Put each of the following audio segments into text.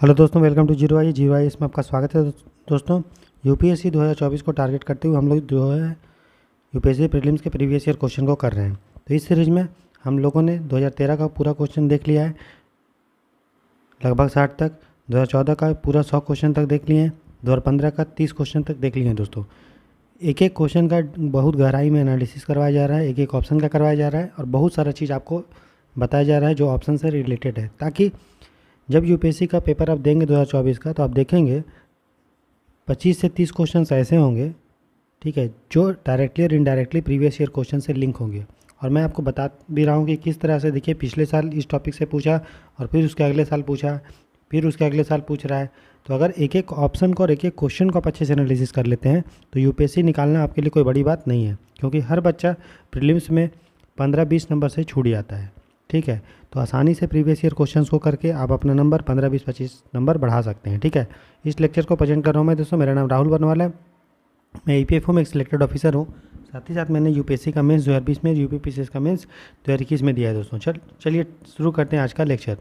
Hello दोस्तों, welcome to zero आई इसमें आपका स्वागत है। दोस्तों, यूपीएससी 2024 को टारगेट करते हुए हम लोग जो है यूपीएससी प्रीलिम्स के प्रीवियस ईयर क्वेश्चन को कर रहे हैं। तो इस सीरीज़ में हम लोगों ने 2013 का पूरा क्वेश्चन देख लिया है लगभग 60 तक, 2014 का पूरा 100 क्वेश्चन तक देख लिए हैं, 2015 का 30 क्वेश्चन तक देख लिए हैं। दोस्तों, एक एक क्वेश्चन का बहुत गहराई में एनालिसिस करवाया जा रहा है, एक एक ऑप्शन का करवाया जा रहा है और बहुत सारा चीज़ आपको बताया जा रहा है जो ऑप्शन से रिलेटेड है, ताकि जब यूपीएससी का पेपर आप देंगे 2024 का, तो आप देखेंगे 25 से 30 क्वेश्चन ऐसे होंगे, ठीक है, जो डायरेक्टली और इनडायरेक्टली प्रीवियस ईयर क्वेश्चन से लिंक होंगे। और मैं आपको बता भी रहा हूँ कि किस तरह से, देखिए, पिछले साल इस टॉपिक से पूछा और फिर उसके अगले साल पूछा, फिर उसके अगले साल पूछ रहा है। तो अगर एक एक ऑप्शन को और एक एक क्वेश्चन को आप अच्छे से एनालिसिस कर लेते हैं तो यूपीएससी निकालना आपके लिए कोई बड़ी बात नहीं है, क्योंकि हर बच्चा प्रीलिम्स में 15-20 नंबर से छूट जाता है। ठीक है, तो आसानी से प्रीवियस ईयर क्वेश्चंस को करके आप अपना नंबर 15-20-25 नंबर बढ़ा सकते हैं। ठीक है, इस लेक्चर को प्रेजेंट कर रहा हूँ मैं। दोस्तों, मेरा नाम राहुल बनवाला है, मैं ईपीएफओ में एक सिलेक्टेड ऑफिसर हूँ। साथ ही साथ मैंने यूपीएससी का मेंस 2020 में, यूपीपीसीएस का मेंस 2021 में दिया है। दोस्तों, चलिए शुरू करते हैं आज का लेक्चर।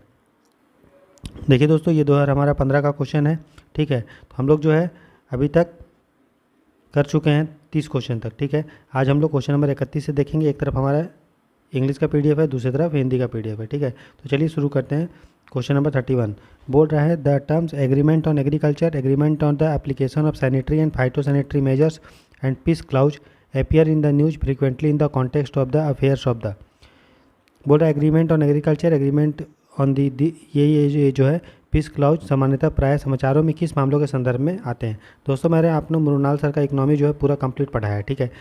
देखिए दोस्तों, ये 2015 का क्वेश्चन है। ठीक है, तो हम लोग जो है अभी तक कर चुके हैं 30 क्वेश्चन तक। ठीक है, आज हम लोग क्वेश्चन नंबर 31 से देखेंगे। एक तरफ हमारा इंग्लिश का पीडीएफ है, दूसरी तरफ हिंदी का पीडीएफ है। ठीक है, तो चलिए शुरू करते हैं। क्वेश्चन नंबर 31 बोल रहा है, the terms agreement on agriculture, agreement on the application of sanitary and phytosanitary measures and peace clause appear in the news frequently in the context of the affairs of the. बोल रहा है agreement on agriculture, agreement on the ये जो है piece clause सामान्यतः प्राय समाचारों में किस मामलों के संदर्भ में आते हैं। दोस्तों, मैंने आपने मृणाल सर का इकोनॉमी जो है पूरा कंप्लीट पढ़ा है। ठीक है,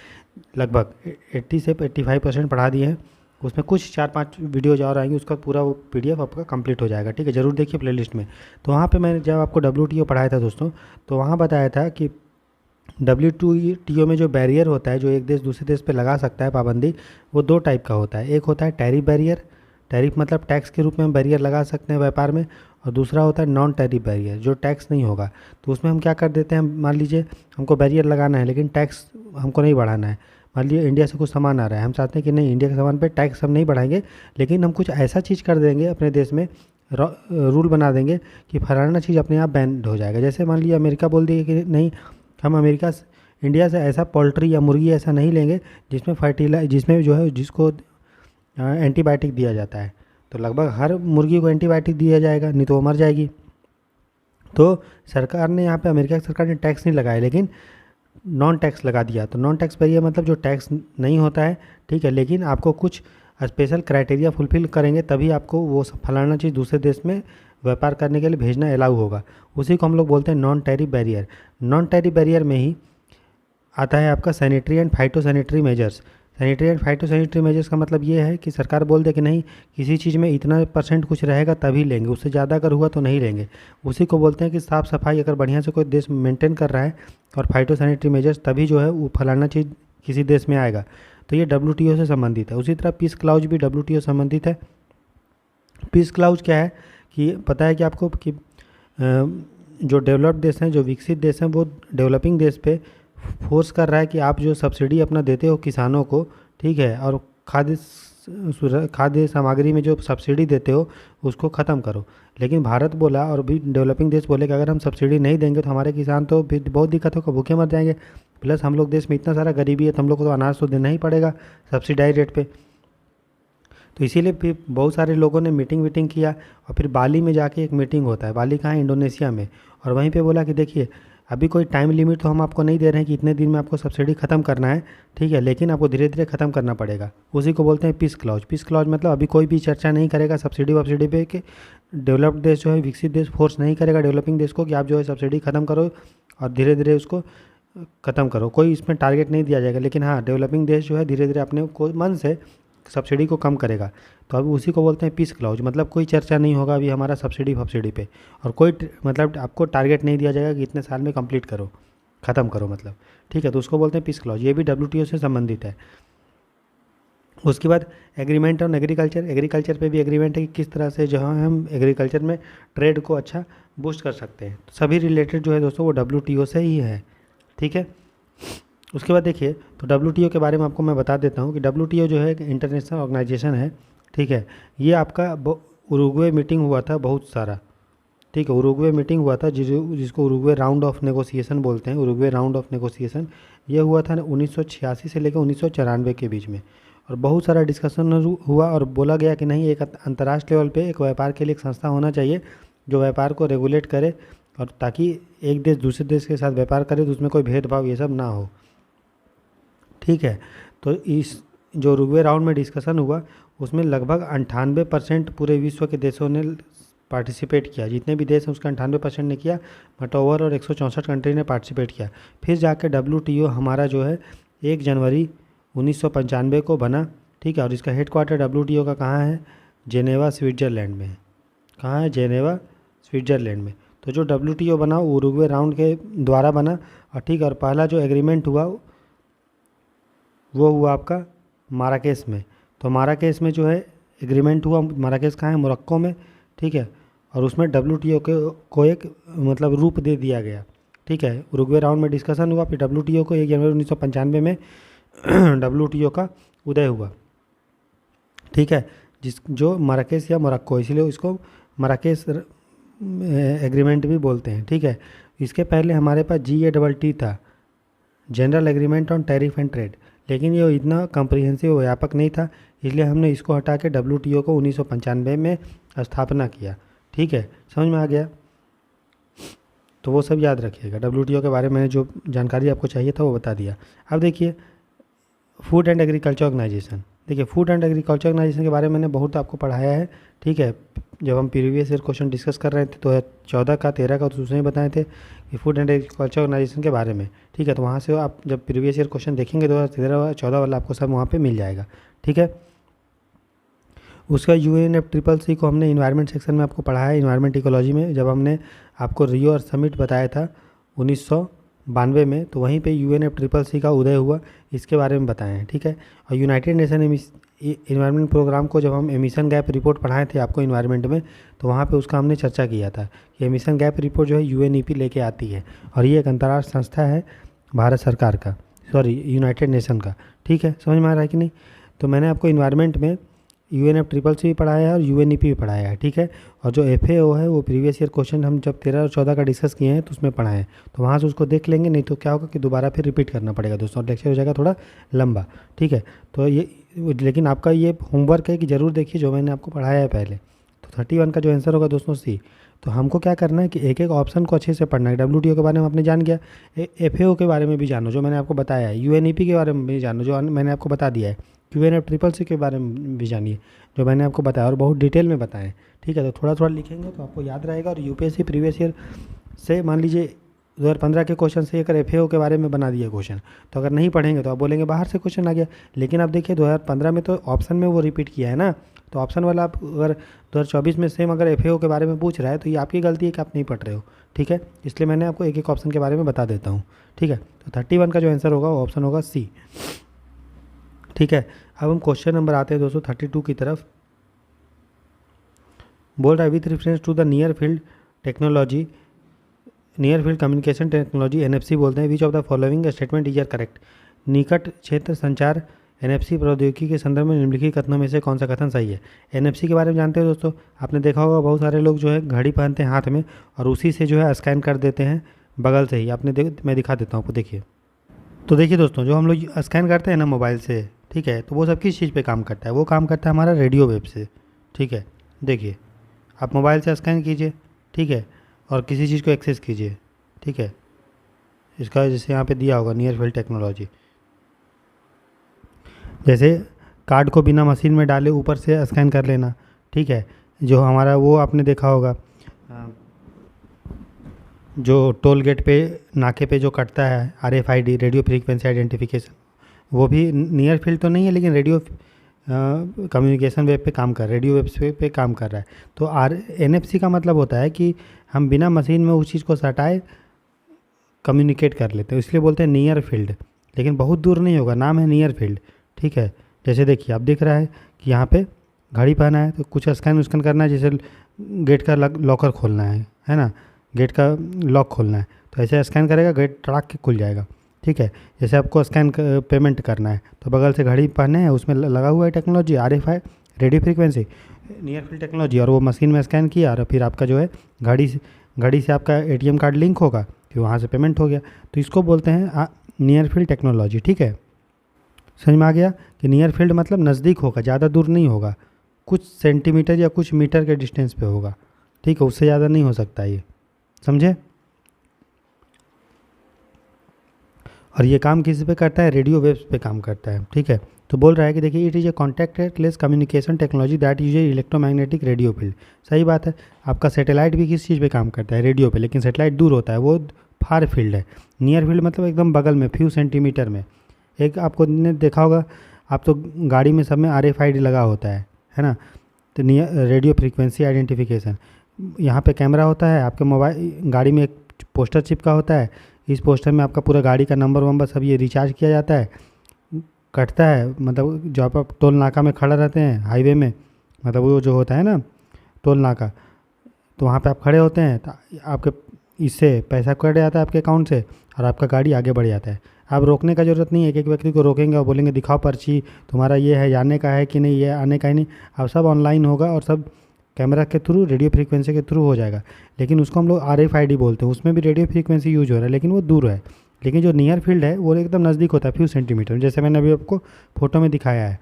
लगभग 80 से 85% पढ़ा दिए हैं। उसमें कुछ 4-5 वीडियोज और आएंगे, उसका पूरा वो पीडीएफ आपका कंप्लीट हो जाएगा। ठीक है, ज़रूर देखिए प्लेलिस्ट में। तो वहाँ पे मैंने जब आपको WTO पढ़ाया था दोस्तों, तो वहाँ बताया था कि WTO में जो बैरियर होता है, जो एक देश दूसरे देश पे लगा सकता है पाबंदी, वो 2 टाइप का होता है। एक होता है टैरिफ बैरियर, टैरिफ मतलब टैक्स के रूप में हम बैरियर लगा सकते हैं व्यापार में, और दूसरा होता है नॉन टैरिफ बैरियर, जो टैक्स नहीं होगा। तो उसमें हम क्या कर देते हैं, मान लीजिए हमको बैरियर लगाना है लेकिन टैक्स हमको नहीं बढ़ाना है। मान लीजिए इंडिया से कुछ सामान आ रहा है, हम चाहते हैं कि नहीं, इंडिया के सामान पे टैक्स हम नहीं बढ़ाएंगे, लेकिन हम कुछ ऐसा चीज़ कर देंगे अपने देश में, रूल बना देंगे कि फलाना चीज़ अपने आप बैन हो जाएगा। जैसे मान लीजिए अमेरिका बोल दिए कि नहीं, हम इंडिया से ऐसा पोल्ट्री या मुर्गी ऐसा नहीं लेंगे जिसमें जो है जिसको एंटीबायोटिक दिया जाता है। तो लगभग हर मुर्गी को एंटीबायोटिक दिया जाएगा, नहीं तो वो मर जाएगी। तो सरकार ने यहाँ पे, अमेरिका की सरकार ने टैक्स नहीं लगाया लेकिन नॉन टैक्स लगा दिया। तो नॉन टैक्स बैरियर मतलब जो टैक्स नहीं होता है, ठीक है, लेकिन आपको कुछ स्पेशल क्राइटेरिया फुलफिल करेंगे तभी आपको वो फलाना चीज़ दूसरे देश में व्यापार करने के लिए भेजना अलाउ होगा। उसी को हम लोग बोलते हैं non tariff barrier. Non tariff barrier में ही आता है आपका sanitary and phytosanitary measures. Sanitary and phytosanitary measures का मतलब ये है कि सरकार बोल दे कि नहीं, किसी चीज़ में इतना % कुछ रहेगा तभी लेंगे, उससे ज़्यादा अगर हुआ तो नहीं लेंगे। उसी को बोलते हैं कि साफ़ सफाई अगर बढ़िया से कोई देश मेंटेन कर रहा है और फाइटोसैनिटरी मेजर्स, तभी जो है वो फलाना चीज़ किसी देश में आएगा। तो ये WTO से संबंधित है। उसी तरह पीस क्लाउज भी WTO संबंधित है। पीस क्लाउज क्या है कि पता है कि आपको कि जो डेवलप्ड देश हैं, जो विकसित देश हैं, वो डेवलपिंग देश पे फोर्स कर रहा है कि आप जो सब्सिडी अपना देते हो किसानों को, ठीक है, और खाद्य सामग्री में जो सब्सिडी देते हो उसको ख़त्म करो। लेकिन भारत बोला और भी डेवलपिंग देश बोले कि अगर हम सब्सिडी नहीं देंगे तो हमारे किसान तो फिर बहुत दिक्कत होगा, भूखे मर जाएंगे। प्लस हम लोग देश में इतना सारा गरीबी है तो हम लोग को तो अनाज तो देना ही पड़ेगा सब्सिडाइज रेट पे। तो इसीलिए फिर बहुत सारे लोगों ने मीटिंग किया और फिर बाली में जाके एक मीटिंग होता है। बाली कहाँ है? इंडोनेशिया में। और वहीं पे बोला कि देखिए, अभी कोई टाइम लिमिट तो हम आपको नहीं दे रहे हैं कि इतने दिन में आपको सब्सिडी ख़त्म करना है, ठीक है, लेकिन आपको धीरे धीरे ख़त्म करना पड़ेगा। उसी को बोलते हैं पीस क्लॉज। पीस क्लॉज मतलब अभी कोई भी चर्चा नहीं करेगा सब्सिडी वब्सिडी पे, कि डेवलप्ड देश जो है, विकसित देश फोर्स नहीं करेगा डेवलपिंग देश को कि आप जो है सब्सिडी ख़त्म करो और धीरे धीरे उसको ख़त्म करो। कोई इसमें टारगेट नहीं दिया जाएगा, लेकिन हाँ, डेवलपिंग देश जो है धीरे धीरे अपने को मन से सब्सिडी को कम करेगा। तो अब उसी को बोलते हैं पीस क्लाउज। मतलब कोई चर्चा नहीं होगा अभी हमारा सब्सिडी फब्सिडी पे, और कोई मतलब आपको टारगेट नहीं दिया जाएगा कि इतने साल में कंप्लीट करो, ख़त्म करो मतलब, ठीक है। तो उसको बोलते हैं पीस क्लाउज। ये भी WTO से संबंधित है। उसके बाद एग्रीमेंट ऑन एग्रीकल्चर। एग्रीकल्चर पे भी एग्रीमेंट है कि किस तरह से जो है हम एग्रीकल्चर में ट्रेड को अच्छा बूस्ट कर सकते हैं। सभी रिलेटेड जो है दोस्तों वो WTO से ही है, ठीक है। उसके बाद देखिए, तो WTO के बारे में आपको मैं बता देता हूँ कि WTO जो है एक इंटरनेशनल ऑर्गेनाइजेशन है, ठीक है। ये आपका उरुग्वे मीटिंग हुआ था बहुत सारा, ठीक है, उरुग्वे मीटिंग हुआ था जिसको उरुग्वे राउंड ऑफ नेगोशिएशन बोलते हैं, उरुग्वे राउंड ऑफ नेगोशिएशन। ये हुआ था 1986 से लेकर 1994 के बीच में। और बहुत सारा डिस्कशन हुआ और बोला गया कि नहीं, एक अंतर्राष्ट्रीय लेवल पे एक व्यापार के लिए एक संस्था होना चाहिए जो व्यापार को रेगुलेट करे, और ताकि एक देश दूसरे देश के साथ व्यापार करे तो उसमें कोई भेदभाव ये सब ना हो। ठीक है, तो इस जो उरुग्वे राउंड में डिस्कशन हुआ उसमें लगभग 98% पूरे विश्व के देशों ने पार्टिसिपेट किया। जितने भी देश हैं उसका 98% ने किया, बट ओवर और 164 कंट्री ने पार्टिसिपेट किया। फिर जाके WTO हमारा जो है 1 जनवरी 1995 को बना। ठीक है, और इसका हेडक्वार्टर WTO का कहाँ है? जेनेवा स्विट्ज़रलैंड में है। कहाँ है? जेनेवा स्विट्ज़रलैंड में। तो जो WTO बना वो उरुग्वे राउंड के द्वारा बना। और ठीक है, और पहला जो एग्रीमेंट हुआ वो हुआ आपका माराकेश में। तो माराकेश में जो है एग्रीमेंट हुआ, माराकेश कहाँ है? मोरक्को में। ठीक है, और उसमें WTO को एक मतलब रूप दे दिया गया। ठीक है, उरुग्वे राउंड में डिस्कशन हुआ, फिर WTO को 1 जनवरी 1995 में WTO का उदय हुआ। ठीक है, जो माराकेश या मोरक्को, इसलिए इसको माराकेश एग्रीमेंट भी बोलते हैं। ठीक है, इसके पहले हमारे पास GATT था, general agreement on tariff and trade, लेकिन ये इतना कम्प्रिहेंसिव व्यापक नहीं था, इसलिए हमने इसको हटा के WTO को 1995 में स्थापना किया। ठीक है, समझ में आ गया? तो वो सब याद रखिएगा। WTO के बारे में मैंने जो जानकारी आपको चाहिए था वो बता दिया। अब देखिए फूड एंड एग्रीकल्चर ऑर्गेनाइजेशन। देखिए फूड एंड एग्रीकल्चर ऑर्गेनाइजेशन के बारे में मैंने बहुत आपको पढ़ाया है। ठीक है, जब हम प्रीवियस ईयर क्वेश्चन डिस्कस कर रहे थे तो 14 का 13 का तो उसने बताए थे कि फूड एंड एग्रीकल्चर ऑर्गेनाइजेशन के बारे में। ठीक है, तो वहाँ से आप जब प्रीवियस ईयर क्वेश्चन देखेंगे 2013-14 वाला आपको सब वहाँ पे मिल जाएगा। ठीक है, उसका UNFCCC को हमने इन्वायरमेंट सेक्शन में आपको पढ़ाया है, इन्वायरमेंट इकोलॉजी में, जब हमने आपको रियो और समिट बताया था 1992 में, तो वहीं पे UNFCCC का उदय हुआ, इसके बारे में बताए हैं। ठीक है, और यूनाइटेड नेशन इन्वायरमेंट प्रोग्राम को जब हम एमिशन गैप रिपोर्ट पढ़ाए थे आपको इन्वायरमेंट में, तो वहाँ पे उसका हमने चर्चा किया था कि एमिशन गैप रिपोर्ट जो है UNEP लेके आती है, और ये एक अंतर्राष्ट्रीय संस्था है भारत सरकार का, सॉरी यूनाइटेड नेशन का। ठीक है, समझ में आ रहा है कि नहीं? तो मैंने आपको इन्वायरमेंट में UNFCCC भी पढ़ाया है और UNEP भी पढ़ाया है। ठीक है, और जो FAO है वो प्रीवियस ईयर क्वेश्चन हम जब 13 और 14 का डिस्कस किए हैं तो उसमें पढ़ाए हैं, तो वहाँ से उसको देख लेंगे, नहीं तो क्या होगा कि दोबारा फिर रिपीट करना पड़ेगा दोस्तों, लेक्चर हो जाएगा थोड़ा लंबा। ठीक है, तो ये लेकिन आपका ये होमवर्क है कि ज़रूर देखिए जो मैंने आपको पढ़ाया है पहले। तो 31 का जो आंसर होगा दोस्तों C। तो हमको क्या करना है कि एक एक ऑप्शन को अच्छे से पढ़ना है। WTO के बारे में आपने जान गया, FAO के बारे में भी जानो जो मैंने आपको बताया है, UNEP के बारे में भी जानो जो मैंने आपको बता दिया है, UNFCCC के बारे में भी जानिए जो मैंने आपको बताया और बहुत डिटेल में बताएं। ठीक है, तो थोड़ा थोड़ा लिखेंगे तो आपको याद रहेगा। और UPSC प्रीवियस ईयर से मान लीजिए 2015 के क्वेश्चन से अगर FAO के बारे में बना दिया क्वेश्चन, तो अगर नहीं पढ़ेंगे तो आप बोलेंगे बाहर से क्वेश्चन आ गया। लेकिन आप देखिए 2015 में तो ऑप्शन में वो रिपीट किया है ना, तो ऑप्शन वाला आप अगर 2024 में सेम अगर FAO के बारे में पूछ रहा है तो ये आपकी गलती है कि आप नहीं पढ़ रहे हो। ठीक है, इसलिए मैंने आपको एक एक ऑप्शन के बारे में बता देता हूँ। ठीक है, तो 31 का जो आंसर होगा वो ऑप्शन होगा C। ठीक है, अब हम क्वेश्चन नंबर आते हैं दोस्तों 32 की तरफ। बोल रहा है with reference to the near field technology, near field communication technology NFC बोलते हैं, which of the following statement is are correct. निकट क्षेत्र संचार NFC प्रौद्योगिकी के संदर्भ में निम्नलिखित कथनों में से कौन सा कथन सही है। NFC के बारे में जानते हो दोस्तों, आपने देखा होगा बहुत सारे लोग जो है घड़ी पहनते हैं हाथ में और उसी से जो है स्कैन कर देते हैं बगल से ही। आपने मैं दिखा देता हूँ आपको, देखिए। तो देखिए दोस्तों, जो हम लोग स्कैन करते हैं ना मोबाइल से, ठीक है, तो वो सब किस चीज़ पे काम करता है? वो काम करता है हमारा रेडियो वेव से। ठीक है, देखिए आप मोबाइल से स्कैन कीजिए, ठीक है, और किसी चीज़ को एक्सेस कीजिए। ठीक है, इसका जैसे यहाँ पे दिया होगा नियर फील्ड टेक्नोलॉजी, जैसे कार्ड को बिना मशीन में डाले ऊपर से स्कैन कर लेना। ठीक है, जो हमारा वो आपने देखा होगा जो टोल गेट पे नाके पे जो कटता है RFID, रेडियो फ्रीक्वेंसी आइडेंटिफिकेशन, वो भी नियर फील्ड तो नहीं है लेकिन रेडियो कम्युनिकेशन वेब पे काम कर रहा है, रेडियो वेब पे काम कर रहा है। तो NFC का मतलब होता है कि हम बिना मशीन में उस चीज़ को सटाए कम्युनिकेट कर लेते हैं, इसलिए बोलते हैं नियर फील्ड। लेकिन बहुत दूर नहीं होगा, नाम है नियर फील्ड। ठीक है, जैसे देखिए आप दिख रहा है कि यहाँ पे घड़ी पहना है तो कुछ स्कैन करना है, जैसे गेट का लॉकर खोलना है ना, गेट का लॉक खोलना है, तो ऐसे स्कैन करेगा गेट टड़ाक के खुल जाएगा। ठीक है, जैसे आपको स्कैन पेमेंट करना है तो बगल से घड़ी पहने है, उसमें लगा हुआ है technology RFI, radio frequency, near field technology, और वो मशीन में स्कैन किया और फिर आपका जो है घड़ी से आपका एटीएम कार्ड लिंक होगा, फिर वहाँ से पेमेंट हो गया। तो इसको बोलते हैं नियर फील्ड टेक्नोलॉजी। ठीक है, समझ में आ गया कि नियर फील्ड मतलब नज़दीक होगा, ज़्यादा दूर नहीं होगा, कुछ सेंटीमीटर या कुछ मीटर के डिस्टेंस पे होगा। ठीक है, उससे ज़्यादा नहीं हो सकता ये, समझे। और ये काम किस पे करता है, रेडियो वेव्स पे काम करता है। ठीक है, तो बोल रहा है कि देखिए it is a contactless communication technology that use electromagnetic radio field. सही बात है, आपका सैटेलाइट भी किस चीज़ पे काम करता है, रेडियो पे, लेकिन सैटेलाइट दूर होता है, वो फार फील्ड है। नियर फील्ड मतलब एकदम बगल में, फ्यू सेंटीमीटर में। एक आपको ने देखा होगा, आप तो गाड़ी में सब में RFID लगा होता है ना। तो नियर रेडियो फ्रीक्वेंसी आइडेंटिफिकेशन, यहाँ पे कैमरा होता है, आपके मोबाइल गाड़ी में एक पोस्टर चिपका होता है, इस पोस्टर में आपका पूरा गाड़ी का नंबर वंबर सब ये रिचार्ज किया जाता है, कटता है, मतलब जब आप टोल नाका में खड़ा रहते हैं हाईवे में, मतलब वो जो होता है ना टोल नाका, तो वहाँ पे आप खड़े होते हैं तो आपके इससे पैसा कट जाता है आपके अकाउंट से और आपका गाड़ी आगे बढ़ जाता है। आप रोकने का ज़रूरत नहीं है, एक व्यक्ति को रोकेंगे और बोलेंगे दिखाओ पर्ची, तुम्हारा ये है, जाने का है कि नहीं, ये आने का ही नहीं, अब सब ऑनलाइन होगा और सब कैमरा के थ्रू, रेडियो फ्रीक्वेंसी के थ्रू हो जाएगा। लेकिन उसको हम लोग RFID बोलते हैं, उसमें भी रेडियो फ्रीक्वेंसी यूज हो रहा है, लेकिन वो दूर है। लेकिन जो नियर फील्ड है वो एकदम नज़दीक होता है, फ्यू सेंटीमीटर, जैसे मैंने अभी आपको फोटो में दिखाया है।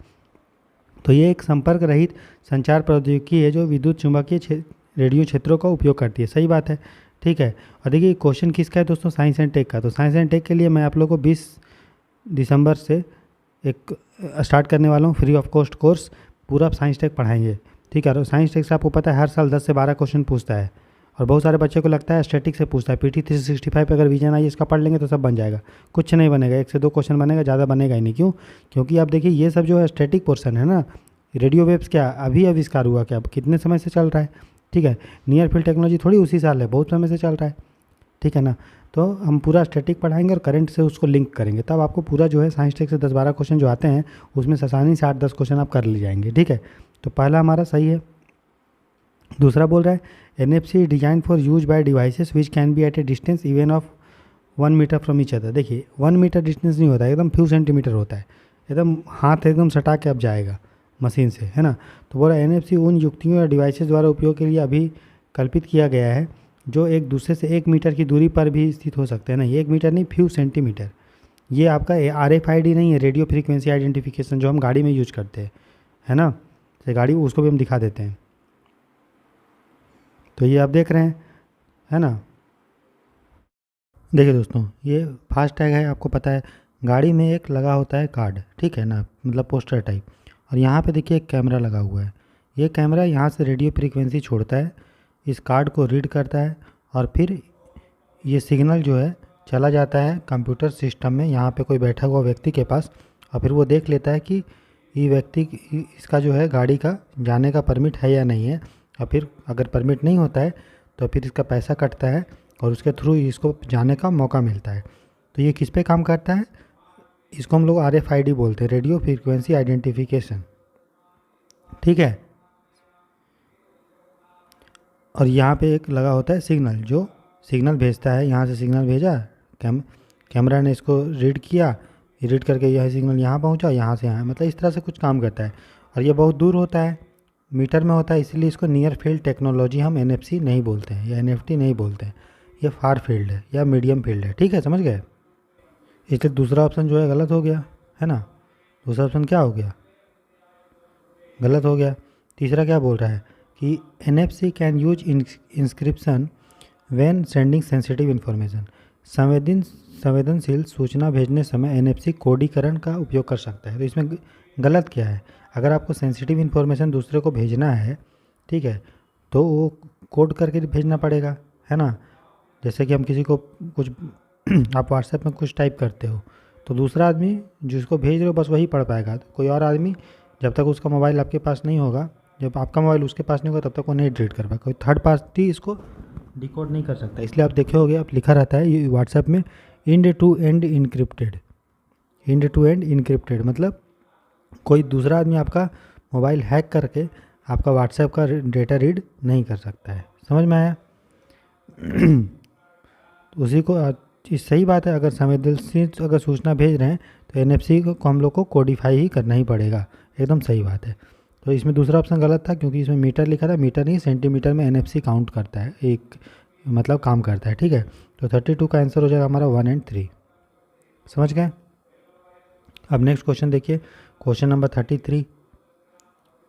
तो ये एक संपर्क रहित संचार प्रौद्योगिकी है जो विद्युत चुंबकीय रेडियो क्षेत्रों का उपयोग करती है। सही बात है। ठीक है, और देखिए क्वेश्चन किसका है दोस्तों, साइंस एंड टेक का। तो साइंस एंड टेक के लिए मैं आप लोगों को 20 दिसंबर से एक स्टार्ट करने वाला हूँ फ्री ऑफ कॉस्ट कोर्स, पूरा साइंस टेक पढ़ाएंगे। ठीक है, और साइंस टेक से आपको पता है हर साल 10 से 12 क्वेश्चन पूछता है, और बहुत सारे बच्चे को लगता है स्टैटिक से पूछता है। PT 365 पे अगर विजन आई इसका पढ़ लेंगे तो सब बन जाएगा, कुछ नहीं बनेगा, 1 से 2 क्वेश्चन बनेगा, ज़्यादा बनेगा ही नहीं। क्यों? क्योंकि आप देखिए ये सब जो है स्टैटिक पोर्शन है ना, रेडियो वेव्स क्या अभी आविष्कार हुआ, क्या कितने समय से चल रहा है। ठीक है, नियर फील्ड टेक्नोलॉजी थोड़ी उसी साल है, बहुत समय से चल रहा है। ठीक है ना, तो हम पूरा स्टैटिक पढ़ाएंगे और करंट से उसको लिंक करेंगे, तब आपको पूरा जो है साइंस टेक से 10-12 क्वेश्चन जो आते हैं उसमें आसानी से 8-10 क्वेश्चन आप कर ले जाएंगे। ठीक है, तो पहला हमारा सही है। दूसरा बोल रहा है NFC design for use by devices which can be at a distance even of 1 metre from each other. देखिए 1 मीटर डिस्टेंस नहीं होता है, एकदम फ्यू सेंटीमीटर होता है, एकदम हाथ एकदम सटा के अब जाएगा मशीन से, है ना। तो बोला NFC उन युक्तियों या डिवाइसेस द्वारा उपयोग के लिए अभी कल्पित किया गया है जो एक दूसरे से 1 मीटर की दूरी पर भी स्थित हो सकते हैं। ना 1 मीटर नहीं, फ्यू सेंटीमीटर। ये आपका RFID नहीं है, रेडियो फ्रीक्वेंसी आइडेंटिफिकेशन, जो हम गाड़ी में यूज करते हैं, है ना। तो गाड़ी उसको भी हम दिखा देते हैं। तो ये आप देख रहे हैं, है ना। देखिए दोस्तों, ये फास्ट टैग है, आपको पता है गाड़ी में एक लगा होता है कार्ड, ठीक है ना, मतलब पोस्टर टाइप, और यहाँ पे देखिए एक कैमरा लगा हुआ है। ये कैमरा यहाँ से रेडियो फ्रीक्वेंसी छोड़ता है, इस कार्ड को रीड करता है, और फिर ये सिग्नल जो है चला जाता है कंप्यूटर सिस्टम में, यहाँ पे कोई बैठा हुआ व्यक्ति के पास, और फिर वो देख लेता है कि ये व्यक्ति इसका जो है गाड़ी का जाने का परमिट है या नहीं है, और फिर अगर परमिट नहीं होता है तो फिर इसका पैसा कटता है और उसके थ्रू इसको जाने का मौका मिलता है। तो ये किस पे काम करता है, इसको हम लोग RFID बोलते हैं, रेडियो फ्रीक्वेंसी आइडेंटिफिकेशन। ठीक है, और यहाँ पे एक लगा होता है सिग्नल, जो सिग्नल भेजता है, यहाँ से सिग्नल भेजा, कैमरा ने इसको रीड किया, रीड करके यह सिग्नल यहाँ पहुँचा, यहाँ से यहाँ, मतलब इस तरह से कुछ काम करता है। और ये बहुत दूर होता है, मीटर में होता है, इसलिए इसको नियर फील्ड टेक्नोलॉजी हम NFC नहीं बोलते हैं या NFT नहीं बोलते हैं, ये फार फील्ड है या मीडियम फील्ड है। ठीक है, समझ गए। इसलिए दूसरा ऑप्शन जो है गलत हो गया, है ना। दूसरा ऑप्शन क्या हो गया, गलत हो गया। तीसरा क्या बोल रहा है कि NFC can use inscription when sending sensitive information. संवेदनशील सूचना भेजने समय NFC कोडीकरण का उपयोग कर सकता है। तो इसमें गलत क्या है, अगर आपको सेंसिटिव इन्फॉर्मेशन दूसरे को भेजना है, ठीक है, तो वो कोड करके भेजना पड़ेगा, है ना। जैसे कि हम किसी को कुछ आप व्हाट्सएप में कुछ टाइप करते हो, तो दूसरा आदमी जिसको भेज रहे हो बस वही पढ़ पाएगा, तो कोई और आदमी जब तक उसका मोबाइल आपके पास नहीं होगा, जब आपका मोबाइल उसके पास नहीं होगा तब तक वो नहीं रीड कर पाएगा, कोई थर्ड पार्टी इसको डिकोड नहीं कर सकता। इसलिए आप देखे होगे, आप लिखा रहता है व्हाट्सएप में end to end encrypted, end to end encrypted, मतलब कोई दूसरा आदमी आपका मोबाइल हैक करके आपका व्हाट्सएप का डेटा रीड नहीं कर सकता है। समझ में आया। उसी को सही बात है, अगर संवेदनशील अगर सूचना भेज रहे हैं तो NFC को हम लोग को कोडिफाई ही करना ही पड़ेगा, एकदम सही बात है। तो इसमें दूसरा ऑप्शन गलत था क्योंकि इसमें मीटर लिखा था, मीटर नहीं सेंटीमीटर में एनएफसी काउंट करता है, एक मतलब काम करता है, ठीक है। तो 32 का आंसर हो जाएगा हमारा 1 और 3। समझ गए। अब नेक्स्ट क्वेश्चन देखिए, क्वेश्चन नंबर 33,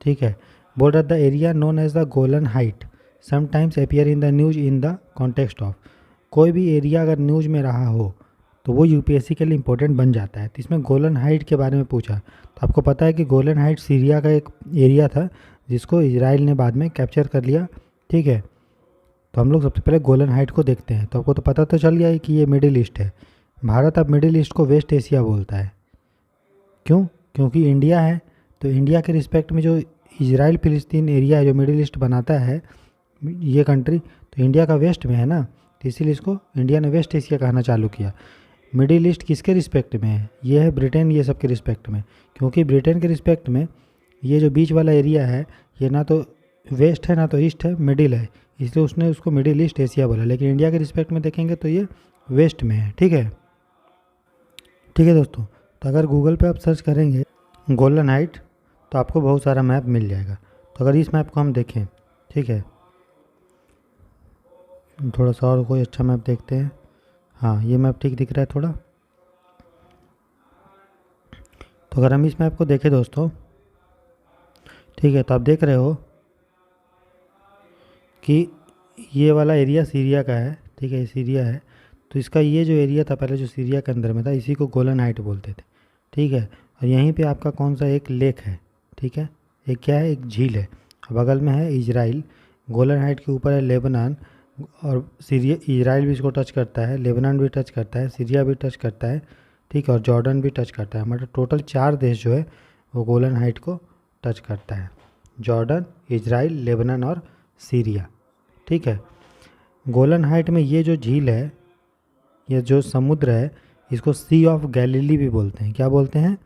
ठीक है। बोल रहा the area known as the Golan height sometimes appear in the news in the context of. कोई भी एरिया अगर न्यूज में रहा हो तो वो यूपीएससी के लिए इंपॉर्टेंट बन जाता है। तो इसमें गोलन हाइट के बारे में पूछा, तो आपको पता है कि गोलन हाइट सीरिया का एक एरिया था जिसको इजराइल ने बाद में कैप्चर कर लिया, ठीक है। तो हम लोग सबसे पहले गोलन हाइट को देखते हैं। तो आपको तो पता तो चल गया है कि ये मिडिल ईस्ट है। भारत अब मिडिल ईस्ट को वेस्ट एशिया बोलता है। क्यों? क्योंकि इंडिया है, तो इंडिया के रिस्पेक्ट में जो इजराइल फिलिस्तीन एरिया है जो मिडिल ईस्ट बनाता है ये कंट्री, तो इंडिया का वेस्ट में है ना, तो इसीलिए इसको इंडिया ने वेस्ट एशिया कहना चालू किया। मिडिल ईस्ट किसके रिस्पेक्ट में है? ये है ब्रिटेन, ये सब के रिस्पेक्ट में। क्योंकि ब्रिटेन के रिस्पेक्ट में ये जो बीच वाला एरिया है ये ना तो वेस्ट है ना तो ईस्ट है, मिडिल है, इसलिए उसने उसको मिडिल ईस्ट एशिया बोला। लेकिन इंडिया के रिस्पेक्ट में देखेंगे तो ये वेस्ट में है, ठीक है। ठीक है दोस्तों, तो अगर गूगल पे आप सर्च करेंगे गोलन हाइट तो आपको बहुत सारा मैप मिल जाएगा। तो अगर इस मैप को हम देखें, ठीक है, थोड़ा सा और कोई अच्छा मैप देखते हैं। हाँ, ये मैप ठीक दिख रहा है थोड़ा। तो अगर हम इस मैप को देखें दोस्तों, ठीक है, तो आप देख रहे हो कि ये वाला एरिया सीरिया का है, ठीक है, ये सीरिया है। तो इसका ये जो एरिया था पहले जो सीरिया के अंदर में था इसी को गोलन हाइट बोलते थे, ठीक है। और यहीं पे आपका कौन सा एक लेक है, ठीक है, एक क्या है, एक झील है, बगल में है इजराइल। गोलन हाइट के ऊपर है लेबनान, और सीरिया, इजराइल भी इसको टच करता है, लेबनान भी टच करता है, सीरिया भी टच करता है, ठीक है, और जॉर्डन भी टच करता है। मतलब टोटल 4 देश जो है वो गोलन हाइट को टच करता है, जॉर्डन, इजराइल, लेबनान और सीरिया, ठीक है। गोलन हाइट में ये जो झील है, ये जो समुद्र है, इसको सी ऑफ गैलीली भी बोलते हैं। क्या बोलते हैं?